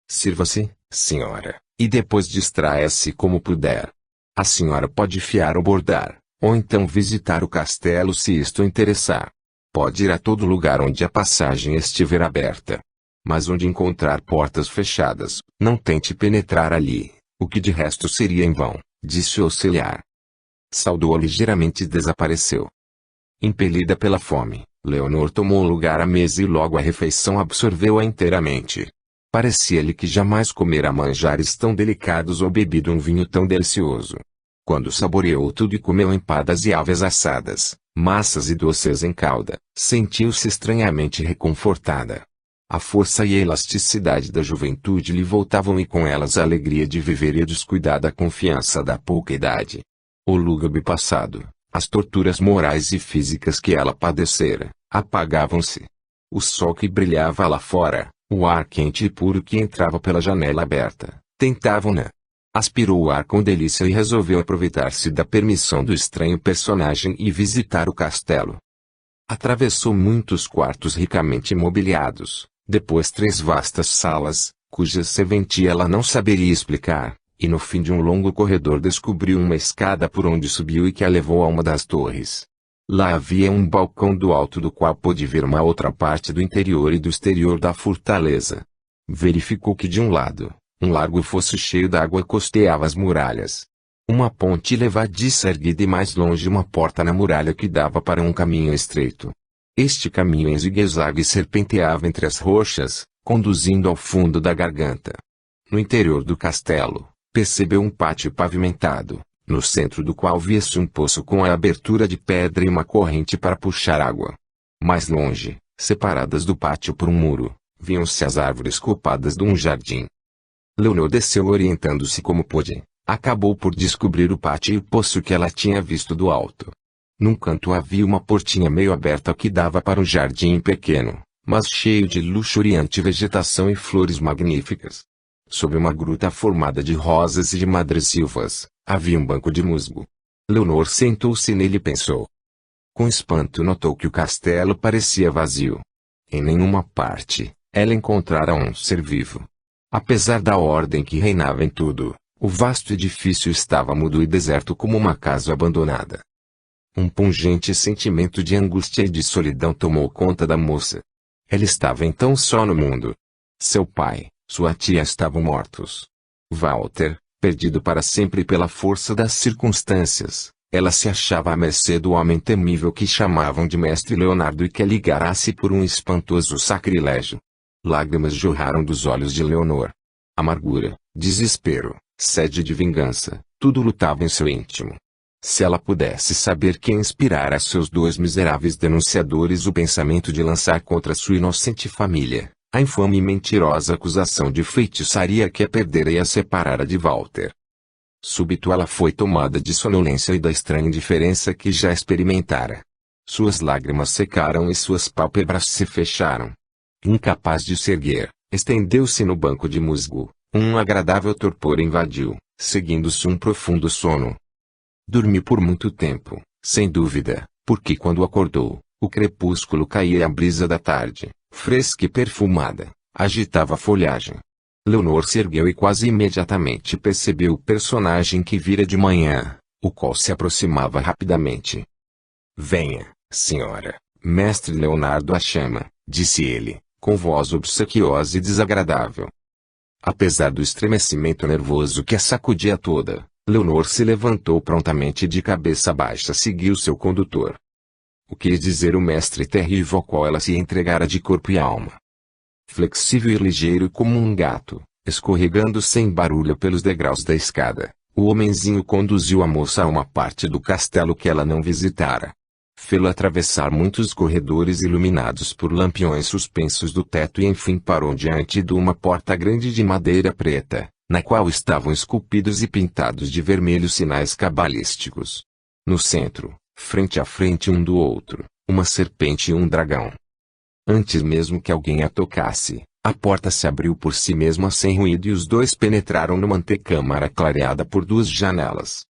Sirva-se, senhora, e depois distraia-se como puder. A senhora pode fiar ou bordar, ou então visitar o castelo se isto interessar. Pode ir a todo lugar onde a passagem estiver aberta. Mas onde encontrar portas fechadas, não tente penetrar ali, o que de resto seria em vão, disse o auxiliar. Saudou-a ligeiramente e desapareceu. Impelida pela fome, Leonor tomou lugar à mesa e logo a refeição absorveu-a inteiramente. Parecia-lhe que jamais comera manjares tão delicados ou bebido um vinho tão delicioso. Quando saboreou tudo e comeu empadas e aves assadas, massas e doces em calda, sentiu-se estranhamente reconfortada. A força e a elasticidade da juventude lhe voltavam e com elas a alegria de viver e a descuidada confiança da pouca idade. O lúgubre passado, as torturas morais e físicas que ela padecera, apagavam-se. O sol que brilhava lá fora, o ar quente e puro que entrava pela janela aberta, tentavam-na. Aspirou o ar com delícia e resolveu aproveitar-se da permissão do estranho personagem e visitar o castelo. Atravessou muitos quartos ricamente mobiliados, depois 3 vastas salas, cuja serventia ela não saberia explicar, e no fim de um longo corredor descobriu uma escada por onde subiu e que a levou a uma das torres. Lá havia um balcão do alto do qual pôde ver uma outra parte do interior e do exterior da fortaleza. Verificou que de um lado, um largo fosso cheio d'água costeava as muralhas. Uma ponte levadiça erguida e mais longe uma porta na muralha que dava para um caminho estreito. Este caminho em zigue-zague serpenteava entre as rochas, conduzindo ao fundo da garganta. No interior do castelo, percebeu um pátio pavimentado, no centro do qual via-se um poço com a abertura de pedra e uma corrente para puxar água. Mais longe, separadas do pátio por um muro, viam-se as árvores copadas de um jardim. Leonor desceu orientando-se como pôde. Acabou por descobrir o pátio e o poço que ela tinha visto do alto. Num canto havia uma portinha meio aberta que dava para um jardim pequeno, mas cheio de luxuriante vegetação e flores magníficas. Sob uma gruta formada de rosas e de madressilvas, havia um banco de musgo. Leonor sentou-se nele e pensou. Com espanto notou que o castelo parecia vazio. Em nenhuma parte, ela encontrara um ser vivo. Apesar da ordem que reinava em tudo, o vasto edifício estava mudo e deserto como uma casa abandonada. Um pungente sentimento de angústia e de solidão tomou conta da moça. Ela estava então só no mundo. Seu pai, sua tia estavam mortos. Walter, perdido para sempre pela força das circunstâncias, ela se achava à mercê do homem temível que chamavam de Mestre Leonardo e que a ligarasse por um espantoso sacrilégio. Lágrimas jorraram dos olhos de Leonor. Amargura, desespero, sede de vingança, tudo lutava em seu íntimo. Se ela pudesse saber quem inspirara seus 2 miseráveis denunciadores o pensamento de lançar contra sua inocente família, a infame e mentirosa acusação de feitiçaria que a perdera e a separara de Walter. Súbito ela foi tomada de sonolência e da estranha indiferença que já experimentara. Suas lágrimas secaram e suas pálpebras se fecharam. Incapaz de se erguer, estendeu-se no banco de musgo. Um agradável torpor invadiu, seguindo-se um profundo sono. Dormiu por muito tempo, sem dúvida, porque quando acordou, o crepúsculo caía e a brisa da tarde, fresca e perfumada, agitava a folhagem. Leonor se ergueu e quase imediatamente percebeu o personagem que vira de manhã, o qual se aproximava rapidamente. Venha, senhora, mestre Leonardo a chama, disse ele, com voz obsequiosa e desagradável. Apesar do estremecimento nervoso que a sacudia toda, Leonor se levantou prontamente e de cabeça baixa seguiu seu condutor. O que ia dizer o mestre terrível ao qual ela se entregara de corpo e alma? Flexível e ligeiro como um gato, escorregando sem barulho pelos degraus da escada, o homenzinho conduziu a moça a uma parte do castelo que ela não visitara. Fê-la atravessar muitos corredores iluminados por lampiões suspensos do teto e enfim parou diante de uma porta grande de madeira preta, na qual estavam esculpidos e pintados de vermelho sinais cabalísticos. No centro, frente a frente um do outro, uma serpente e um dragão. Antes mesmo que alguém a tocasse, a porta se abriu por si mesma sem ruído e os dois penetraram numa antecâmara clareada por duas janelas.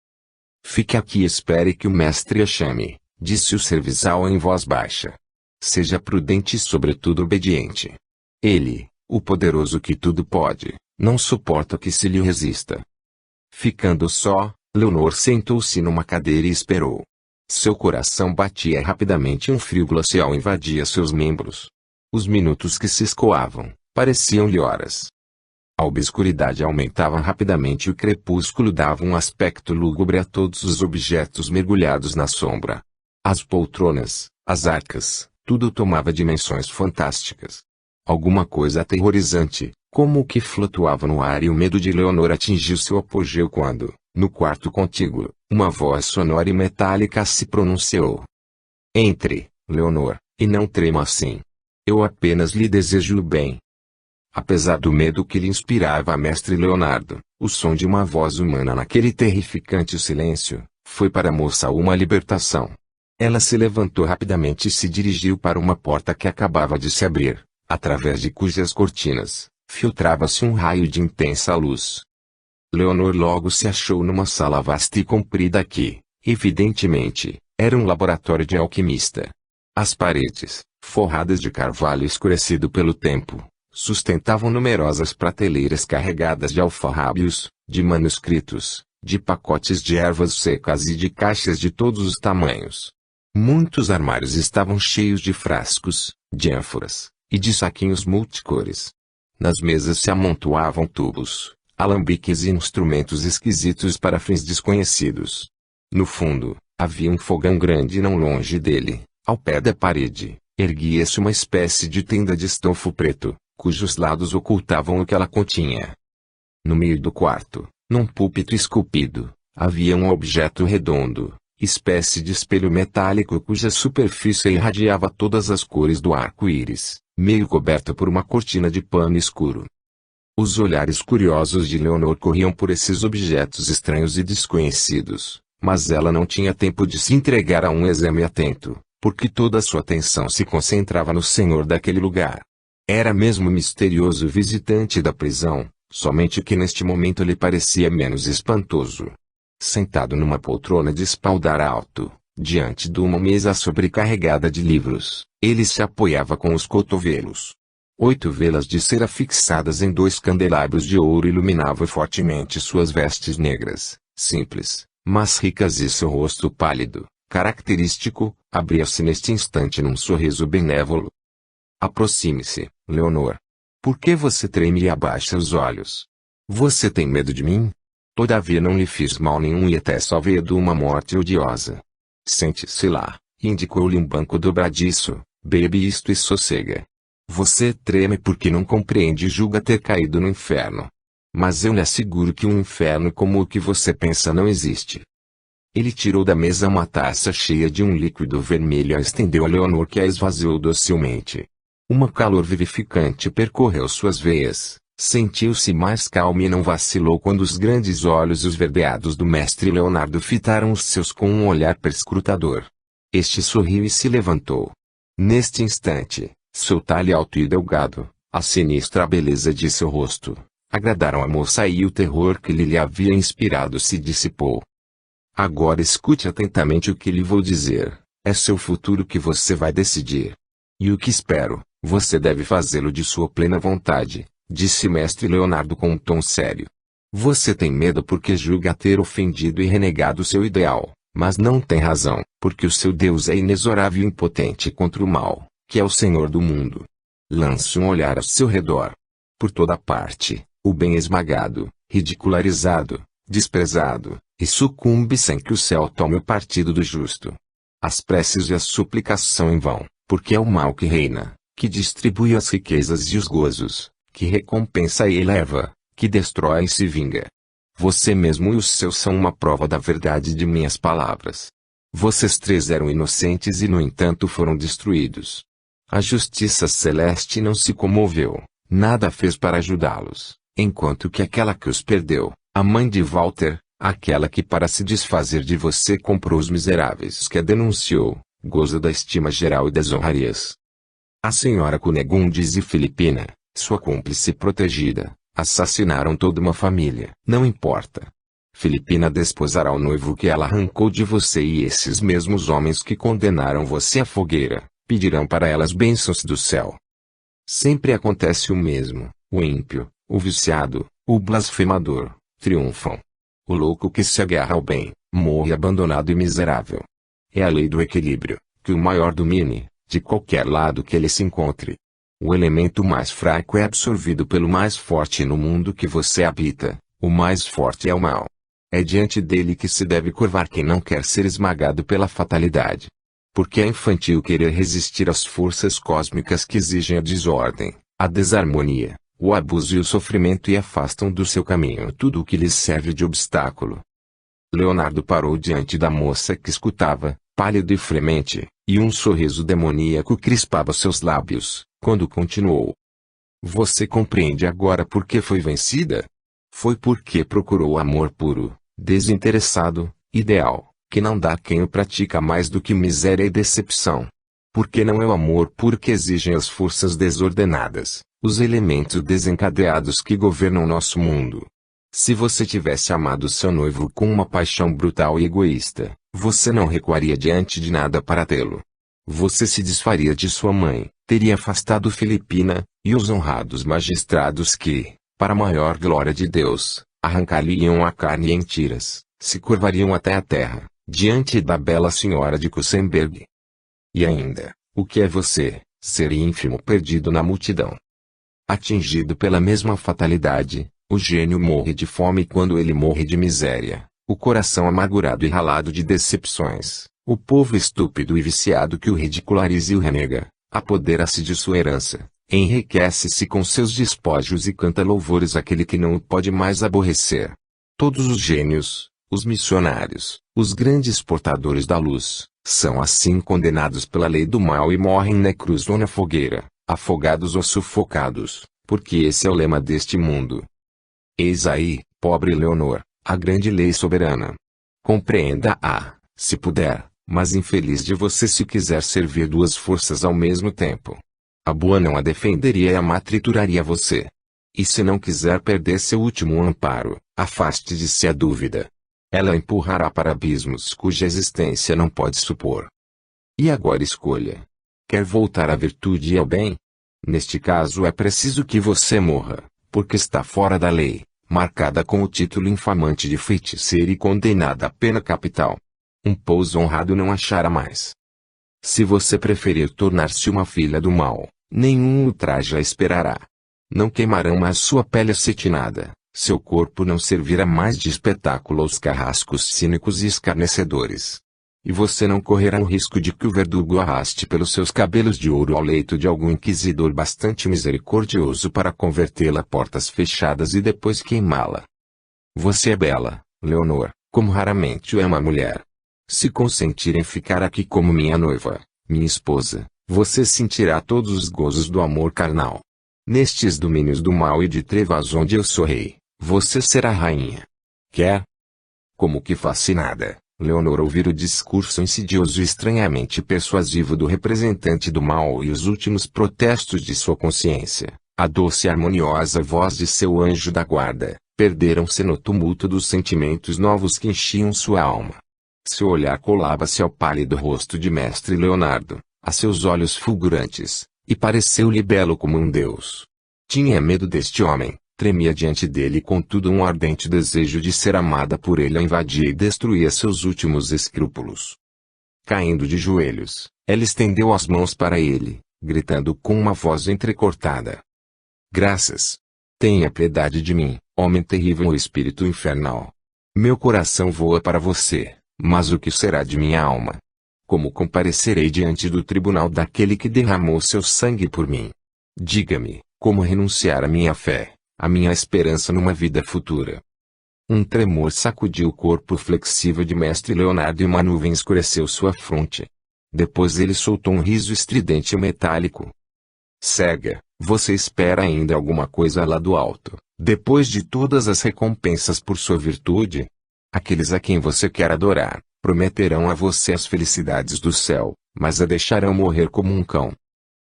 Fique aqui e espere que o mestre a chame, disse o serviçal em voz baixa. Seja prudente e sobretudo obediente. Ele, o poderoso que tudo pode, não suporta que se lhe resista. Ficando só, Leonor sentou-se numa cadeira e esperou. Seu coração batia rapidamente e um frio glacial invadia seus membros. Os minutos que se escoavam, pareciam-lhe horas. A obscuridade aumentava rapidamente e o crepúsculo dava um aspecto lúgubre a todos os objetos mergulhados na sombra. As poltronas, as arcas, tudo tomava dimensões fantásticas. Alguma coisa aterrorizante, como o que flutuava no ar, e o medo de Leonor atingiu seu apogeu quando, no quarto contíguo, uma voz sonora e metálica se pronunciou. Entre, Leonor, e não trema assim. Eu apenas lhe desejo o bem. Apesar do medo que lhe inspirava a mestre Leonardo, o som de uma voz humana naquele terrificante silêncio, foi para a moça uma libertação. Ela se levantou rapidamente e se dirigiu para uma porta que acabava de se abrir, através de cujas cortinas, filtrava-se um raio de intensa luz. Leonor logo se achou numa sala vasta e comprida que, evidentemente, era um laboratório de alquimista. As paredes, forradas de carvalho escurecido pelo tempo, sustentavam numerosas prateleiras carregadas de alfarrábios, de manuscritos, de pacotes de ervas secas e de caixas de todos os tamanhos. Muitos armários estavam cheios de frascos, de ânforas, e de saquinhos multicores. Nas mesas se amontoavam tubos, alambiques e instrumentos esquisitos para fins desconhecidos. No fundo, havia um fogão grande e não longe dele, ao pé da parede, erguia-se uma espécie de tenda de estofo preto, cujos lados ocultavam o que ela continha. No meio do quarto, num púlpito esculpido, havia um objeto redondo, espécie de espelho metálico cuja superfície irradiava todas as cores do arco-íris, meio coberto por uma cortina de pano escuro. Os olhares curiosos de Leonor corriam por esses objetos estranhos e desconhecidos, mas ela não tinha tempo de se entregar a um exame atento, porque toda a sua atenção se concentrava no senhor daquele lugar. Era mesmo misterioso visitante da prisão, somente que neste momento lhe parecia menos espantoso. Sentado numa poltrona de espaldar alto, diante de uma mesa sobrecarregada de livros, ele se apoiava com os cotovelos. 8 velas de cera fixadas em 2 candelabros de ouro iluminavam fortemente suas vestes negras, simples, mas ricas, e seu rosto pálido, característico, abria-se neste instante num sorriso benévolo. Aproxime-se, Leonor. Por que você treme e abaixa os olhos? Você tem medo de mim? Todavia não lhe fiz mal nenhum e até salvei de uma morte odiosa. Sente-se lá, indicou-lhe um banco dobradiço, bebe isto e sossega. Você treme porque não compreende e julga ter caído no inferno. Mas eu lhe asseguro que um inferno como o que você pensa não existe. Ele tirou da mesa uma taça cheia de um líquido vermelho e a estendeu a Leonor, que a esvaziou docilmente. Uma calor vivificante percorreu suas veias, sentiu-se mais calma e não vacilou quando os grandes olhos esverdeados do mestre Leonardo fitaram os seus com um olhar perscrutador. Este sorriu e se levantou. Neste instante, seu talhe alto e delgado, a sinistra beleza de seu rosto, agradaram a moça e o terror que lhe havia inspirado se dissipou. Agora escute atentamente o que lhe vou dizer, é seu futuro que você vai decidir. E o que espero, você deve fazê-lo de sua plena vontade, disse mestre Leonardo com um tom sério. Você tem medo porque julga ter ofendido e renegado seu ideal, mas não tem razão, porque o seu Deus é inexorável e impotente contra o mal, que é o Senhor do mundo. Lance um olhar ao seu redor. Por toda parte, o bem esmagado, ridicularizado, desprezado, e sucumbe sem que o céu tome o partido do justo. As preces e as súplicas são em vão, porque é o mal que reina, que distribui as riquezas e os gozos, que recompensa e eleva, que destrói e se vinga. Você mesmo e os seus são uma prova da verdade de minhas palavras. Vocês 3 eram inocentes e no entanto foram destruídos. A justiça celeste não se comoveu, nada fez para ajudá-los, enquanto que aquela que os perdeu, a mãe de Walter, aquela que para se desfazer de você comprou os miseráveis que a denunciou, goza da estima geral e das honrarias. A senhora Cunegundes e Filipina, sua cúmplice protegida, assassinaram toda uma família. Não importa. Filipina desposará o noivo que ela arrancou de você e esses mesmos homens que condenaram você à fogueira, pedirão para ela as bênçãos do céu. Sempre acontece o mesmo, o ímpio, o viciado, o blasfemador, triunfam. O louco que se agarra ao bem, morre abandonado e miserável. É a lei do equilíbrio, que o maior domine, de qualquer lado que ele se encontre. O elemento mais fraco é absorvido pelo mais forte no mundo que você habita, o mais forte é o mal. É diante dele que se deve curvar quem não quer ser esmagado pela fatalidade. Porque é infantil querer resistir às forças cósmicas que exigem a desordem, a desarmonia, o abuso e o sofrimento e afastam do seu caminho tudo o que lhes serve de obstáculo. Leonardo parou diante da moça que escutava, pálido e fremente, e um sorriso demoníaco crispava seus lábios, quando continuou. Você compreende agora por que foi vencida? Foi porque procurou o amor puro, desinteressado, ideal, que não dá a quem o pratica mais do que miséria e decepção. Porque não é o amor puro que exigem as forças desordenadas, os elementos desencadeados que governam nosso mundo. Se você tivesse amado seu noivo com uma paixão brutal e egoísta, você não recuaria diante de nada para tê-lo. Você se desfaria de sua mãe, teria afastado Filipina, e os honrados magistrados que, para a maior glória de Deus, arrancariam a carne em tiras, se curvariam até a terra, diante da bela senhora de Kusenberg. E ainda, o que é você, ser ínfimo perdido na multidão? Atingido pela mesma fatalidade, o gênio morre de fome quando ele morre de miséria, o coração amargurado e ralado de decepções, o povo estúpido e viciado que o ridiculariza e o renega, apodera-se de sua herança, enriquece-se com seus despojos e canta louvores àquele que não o pode mais aborrecer. Todos os gênios, os missionários, os grandes portadores da luz, são assim condenados pela lei do mal e morrem na cruz ou na fogueira, afogados ou sufocados, porque esse é o lema deste mundo. Eis aí, pobre Leonor, a grande lei soberana. Compreenda-a, se puder, mas infeliz de você se quiser servir duas forças ao mesmo tempo. A boa não a defenderia e a má trituraria você. E se não quiser perder seu último amparo, afaste de si a dúvida. Ela a empurrará para abismos cuja existência não pode supor. E agora escolha. Quer voltar à virtude e ao bem? Neste caso é preciso que você morra, porque está fora da lei, marcada com o título infamante de feiticeira e condenada à pena capital. Um pouso honrado não achará mais. Se você preferir tornar-se uma filha do mal, nenhum ultraje a esperará. Não queimarão mais sua pele acetinada, seu corpo não servirá mais de espetáculo aos carrascos cínicos e escarnecedores. E você não correrá o risco de que o verdugo arraste pelos seus cabelos de ouro ao leito de algum inquisidor bastante misericordioso para convertê-la a portas fechadas e depois queimá-la. Você é bela, Leonor, como raramente o é uma mulher. Se consentir em ficar aqui como minha noiva, minha esposa, você sentirá todos os gozos do amor carnal. Nestes domínios do mal e de trevas onde eu sou rei, você será rainha. Quer? Como que fascinada, Leonor ouvir o discurso insidioso e estranhamente persuasivo do representante do mal e os últimos protestos de sua consciência, a doce e harmoniosa voz de seu anjo da guarda, perderam-se no tumulto dos sentimentos novos que enchiam sua alma. Seu olhar colava-se ao pálido rosto de mestre Leonardo, a seus olhos fulgurantes, e pareceu-lhe belo como um deus. Tinha medo deste homem, tremia diante dele e contudo um ardente desejo de ser amada por ele a invadia e destruía seus últimos escrúpulos. Caindo de joelhos, ela estendeu as mãos para ele, gritando com uma voz entrecortada. Graças! Tenha piedade de mim, homem terrível ou espírito infernal. Meu coração voa para você, mas o que será de minha alma? Como comparecerei diante do tribunal daquele que derramou seu sangue por mim? Diga-me, como renunciar à minha fé, à minha esperança numa vida futura? Um tremor sacudiu o corpo flexível de mestre Leonardo e uma nuvem escureceu sua fronte. Depois ele soltou um riso estridente e metálico. Cega, você espera ainda alguma coisa lá do alto, depois de todas as recompensas por sua virtude? Aqueles a quem você quer adorar, prometerão a você as felicidades do céu, mas a deixarão morrer como um cão.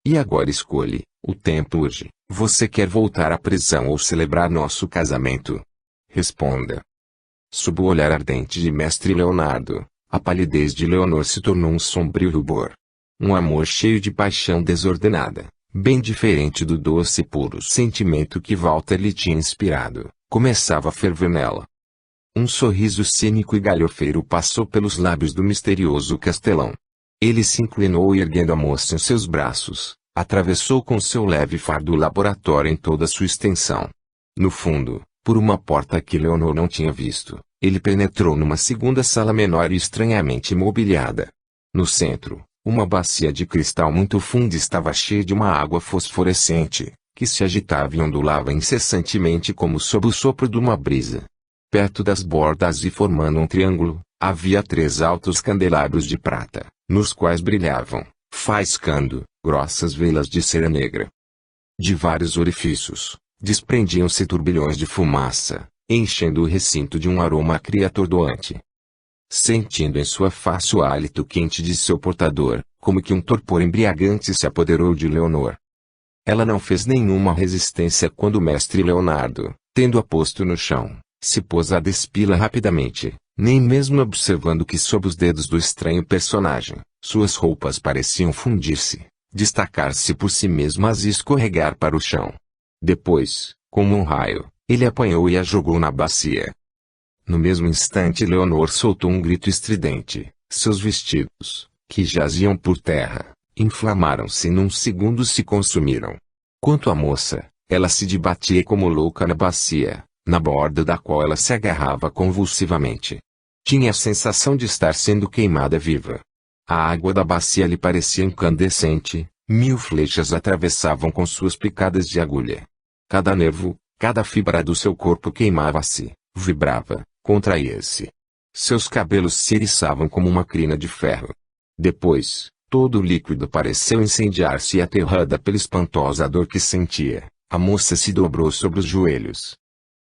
E agora escolhe, o tempo urge, você quer voltar à prisão ou celebrar nosso casamento? Responda. Sob o olhar ardente de Mestre Leonardo, a palidez de Leonor se tornou um sombrio rubor. Um amor cheio de paixão desordenada, bem diferente do doce e puro sentimento que Walter lhe tinha inspirado, começava a ferver nela. Um sorriso cínico e galhofeiro passou pelos lábios do misterioso castelão. Ele se inclinou e, erguendo a moça em seus braços, atravessou com seu leve fardo o laboratório em toda sua extensão. No fundo, por uma porta que Leonor não tinha visto, ele penetrou numa segunda sala menor e estranhamente mobiliada. No centro, uma bacia de cristal muito funda estava cheia de uma água fosforescente, que se agitava e ondulava incessantemente como sob o sopro de uma brisa. Perto das bordas e formando um triângulo, havia 3 altos candelabros de prata, nos quais brilhavam, faiscando, grossas velas de cera negra. De vários orifícios, desprendiam-se turbilhões de fumaça, enchendo o recinto de um aroma atordoante. Sentindo em sua face o hálito quente de seu portador, como que um torpor embriagante se apoderou de Leonor. Ela não fez nenhuma resistência quando o mestre Leonardo, tendo-a posto no chão, se pôs a despi-la rapidamente, nem mesmo observando que sob os dedos do estranho personagem, suas roupas pareciam fundir-se, destacar-se por si mesmas e escorregar para o chão. Depois, como um raio, ele apanhou e a jogou na bacia. No mesmo instante Leonor soltou um grito estridente, seus vestidos, que jaziam por terra, inflamaram-se e num segundo se consumiram. Quanto à moça, ela se debatia como louca na bacia, na borda da qual ela se agarrava convulsivamente. Tinha a sensação de estar sendo queimada viva. A água da bacia lhe parecia incandescente, 1000 flechas atravessavam com suas picadas de agulha. Cada nervo, cada fibra do seu corpo queimava-se, vibrava, contraía-se. Seus cabelos se eriçavam como uma crina de ferro. Depois, todo o líquido pareceu incendiar-se e, aterrada pela espantosa dor que sentia, a moça se dobrou sobre os joelhos.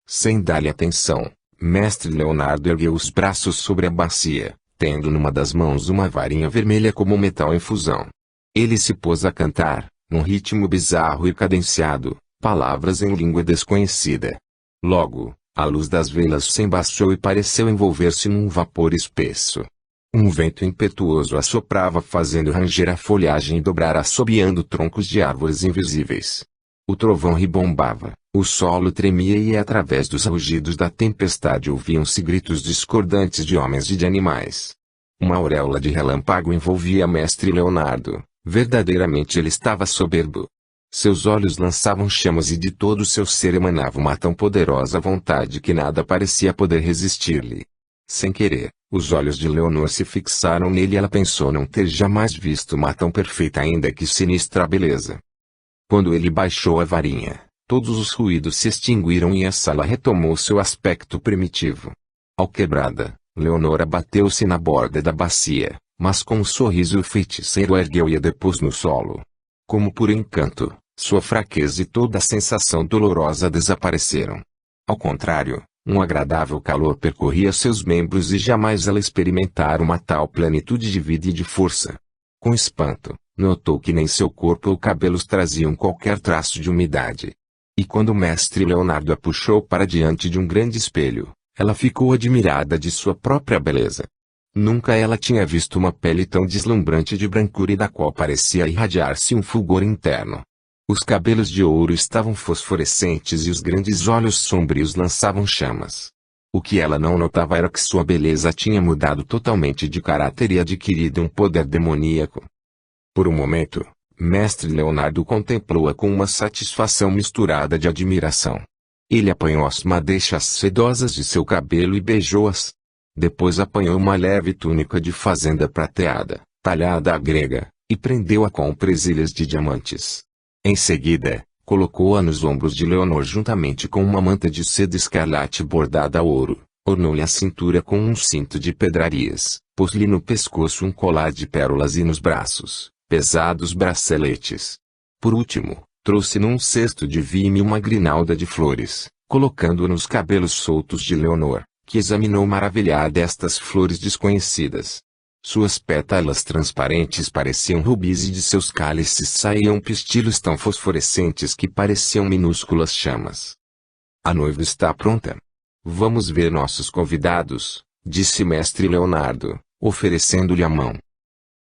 Sem dar-lhe atenção, Mestre Leonardo ergueu os braços sobre a bacia, tendo numa das mãos uma varinha vermelha como metal em fusão. Ele se pôs a cantar, num ritmo bizarro e cadenciado, palavras em língua desconhecida. Logo, a luz das velas se embaçou e pareceu envolver-se num vapor espesso. Um vento impetuoso assoprava fazendo ranger a folhagem e dobrar assobiando troncos de árvores invisíveis. O trovão ribombava, o solo tremia e através dos rugidos da tempestade ouviam-se gritos discordantes de homens e de animais. Uma auréola de relâmpago envolvia Mestre Leonardo, verdadeiramente ele estava soberbo. Seus olhos lançavam chamas e de todo o seu ser emanava uma tão poderosa vontade que nada parecia poder resistir-lhe. Sem querer, os olhos de Leonor se fixaram nele e ela pensou não ter jamais visto uma tão perfeita ainda que sinistra beleza. Quando ele baixou a varinha, todos os ruídos se extinguiram e a sala retomou seu aspecto primitivo. Alquebrada, Leonor abateu-se na borda da bacia, mas com um sorriso o feiticeiro a ergueu e a depôs no solo. Como por encanto, sua fraqueza e toda a sensação dolorosa desapareceram. Ao contrário, um agradável calor percorria seus membros e jamais ela experimentara uma tal plenitude de vida e de força. Com espanto, notou que nem seu corpo ou cabelos traziam qualquer traço de umidade. E quando o mestre Leonardo a puxou para diante de um grande espelho, ela ficou admirada de sua própria beleza. Nunca ela tinha visto uma pele tão deslumbrante de brancura e da qual parecia irradiar-se um fulgor interno. Os cabelos de ouro estavam fosforescentes e os grandes olhos sombrios lançavam chamas. O que ela não notava era que sua beleza tinha mudado totalmente de caráter e adquirido um poder demoníaco. Por um momento, Mestre Leonardo contemplou-a com uma satisfação misturada de admiração. Ele apanhou as madeixas sedosas de seu cabelo e beijou-as. Depois apanhou uma leve túnica de fazenda prateada, talhada à grega, e prendeu-a com presilhas de diamantes. Em seguida, colocou-a nos ombros de Leonor juntamente com uma manta de seda escarlate bordada a ouro, ornou-lhe a cintura com um cinto de pedrarias, pôs-lhe no pescoço um colar de pérolas e nos braços, pesados braceletes. Por último, trouxe num cesto de vime uma grinalda de flores, colocando-a nos cabelos soltos de Leonor, que examinou maravilhada estas flores desconhecidas. Suas pétalas transparentes pareciam rubis e de seus cálices saíam pistilos tão fosforescentes que pareciam minúsculas chamas. A noiva está pronta. Vamos ver nossos convidados, disse mestre Leonardo, oferecendo-lhe a mão.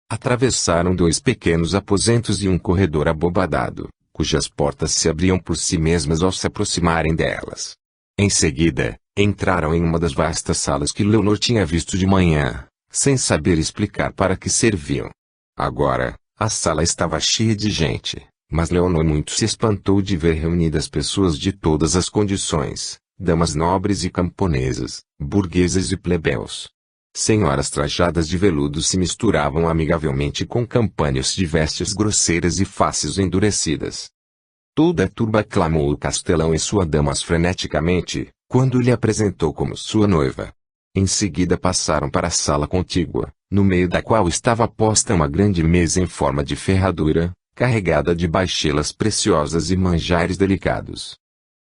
Atravessaram 2 pequenos aposentos e um corredor abobadado, cujas portas se abriam por si mesmas ao se aproximarem delas. Em seguida, entraram em uma das vastas salas que Leonor tinha visto de manhã, sem saber explicar para que serviam. Agora, a sala estava cheia de gente, mas Leonor muito se espantou de ver reunidas pessoas de todas as condições, damas nobres e camponesas, burguesas e plebeus. Senhoras trajadas de veludo se misturavam amigavelmente com campanhos de vestes grosseiras e faces endurecidas. Toda a turba aclamou o castelão e sua damas freneticamente, quando lhe apresentou como sua noiva. Em seguida passaram para a sala contígua, no meio da qual estava posta uma grande mesa em forma de ferradura, carregada de baixelas preciosas e manjares delicados.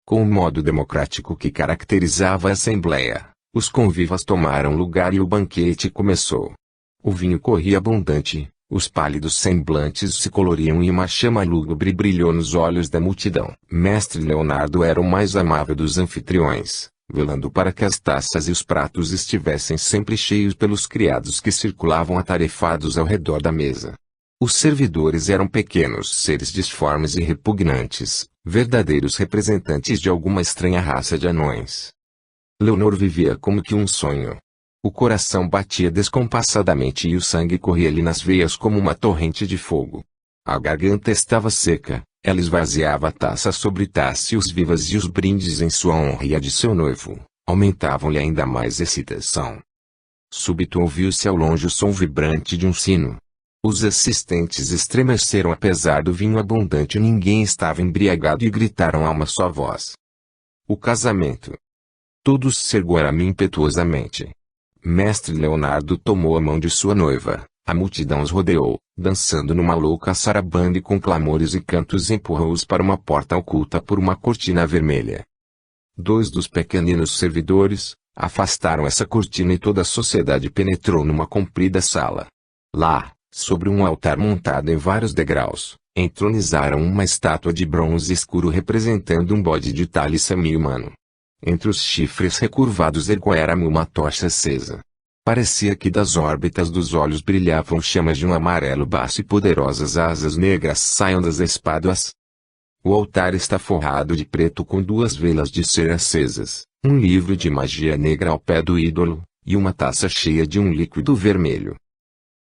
Com o modo democrático que caracterizava a assembleia, os convivas tomaram lugar e o banquete começou. O vinho corria abundante, os pálidos semblantes se coloriam e uma chama lúgubre brilhou nos olhos da multidão. Mestre Leonardo era o mais amável dos anfitriões, velando para que as taças e os pratos estivessem sempre cheios pelos criados que circulavam atarefados ao redor da mesa. Os servidores eram pequenos seres disformes e repugnantes, verdadeiros representantes de alguma estranha raça de anões. Leonor vivia como que um sonho. O coração batia descompassadamente e o sangue corria-lhe nas veias como uma torrente de fogo. A garganta estava seca, ela esvaziava taça sobre taça e os vivas e os brindes em sua honra e a de seu noivo, aumentavam-lhe ainda mais excitação. Súbito ouviu-se ao longe o som vibrante de um sino. Os assistentes estremeceram apesar do vinho abundante, ninguém estava embriagado e gritaram a uma só voz: o casamento! Todos se ergueram impetuosamente. Mestre Leonardo tomou a mão de sua noiva, a multidão os rodeou, dançando numa louca sarabanda e com clamores e cantos empurrou-os para uma porta oculta por uma cortina vermelha. 2 dos pequeninos servidores afastaram essa cortina e toda a sociedade penetrou numa comprida sala. Lá, sobre um altar montado em vários degraus, entronizaram uma estátua de bronze escuro representando um bode de talhe semi-humano. Entre os chifres recurvados erguera-me uma tocha acesa. Parecia que das órbitas dos olhos brilhavam chamas de um amarelo baço e poderosas asas negras saíam das espáduas. O altar está forrado de preto com 2 velas de cera acesas, um livro de magia negra ao pé do ídolo, e uma taça cheia de um líquido vermelho.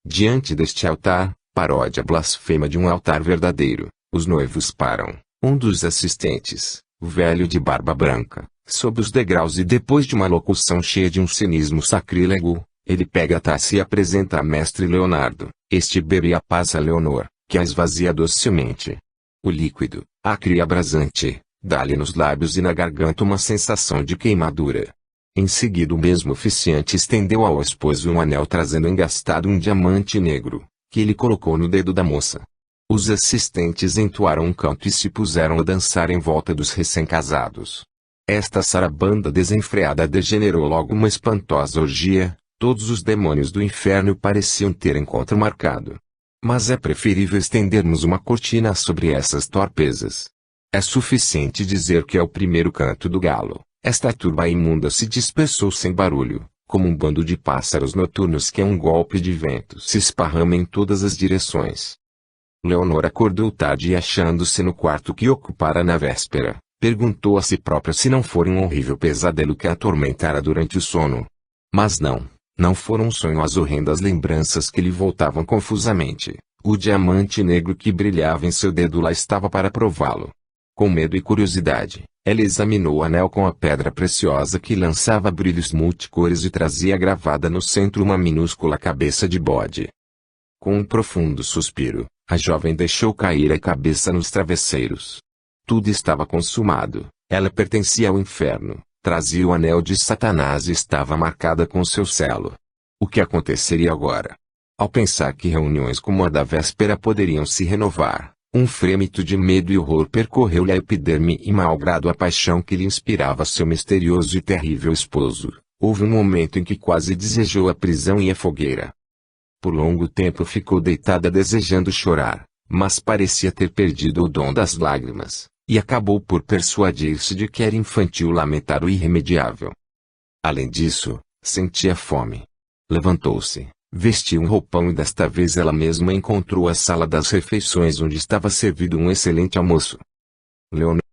Diante deste altar, paródia blasfema de um altar verdadeiro, os noivos param. Um dos assistentes, o velho de barba branca, sob os degraus e depois de uma locução cheia de um cinismo sacrílego, ele pega a taça e apresenta a mestre Leonardo. Este bebe e a passa a Leonor, que a esvazia docilmente. O líquido, acre e abrasante, dá-lhe nos lábios e na garganta uma sensação de queimadura. Em seguida o mesmo oficiante estendeu ao esposo um anel trazendo engastado um diamante negro, que ele colocou no dedo da moça. Os assistentes entoaram um canto e se puseram a dançar em volta dos recém-casados. Esta sarabanda desenfreada degenerou logo uma espantosa orgia, todos os demônios do inferno pareciam ter encontro marcado. Mas é preferível estendermos uma cortina sobre essas torpezas. É suficiente dizer que ao primeiro canto do galo, esta turba imunda se dispersou sem barulho, como um bando de pássaros noturnos que a um golpe de vento se esparrama em todas as direções. Leonor acordou tarde e achando-se no quarto que ocupara na véspera, perguntou a si própria se não fora um horrível pesadelo que a atormentara durante o sono. Mas não foram um sonho as horrendas lembranças que lhe voltavam confusamente. O diamante negro que brilhava em seu dedo lá estava para prová-lo. Com medo e curiosidade, ela examinou o anel com a pedra preciosa que lançava brilhos multicores e trazia gravada no centro uma minúscula cabeça de bode. Com um profundo suspiro, a jovem deixou cair a cabeça nos travesseiros. Tudo estava consumado, ela pertencia ao inferno, trazia o anel de Satanás e estava marcada com seu selo. O que aconteceria agora? Ao pensar que reuniões como a da véspera poderiam se renovar, um frêmito de medo e horror percorreu-lhe a epiderme e malgrado a paixão que lhe inspirava seu misterioso e terrível esposo, Houve um momento em que quase desejou a prisão e a fogueira. Por longo tempo ficou deitada desejando chorar, mas parecia ter perdido o dom das lágrimas, e acabou por persuadir-se de que era infantil lamentar o irremediável. Além disso, sentia fome. Levantou-se, vestiu um roupão e desta vez ela mesma encontrou a sala das refeições onde estava servido um excelente almoço. Leonor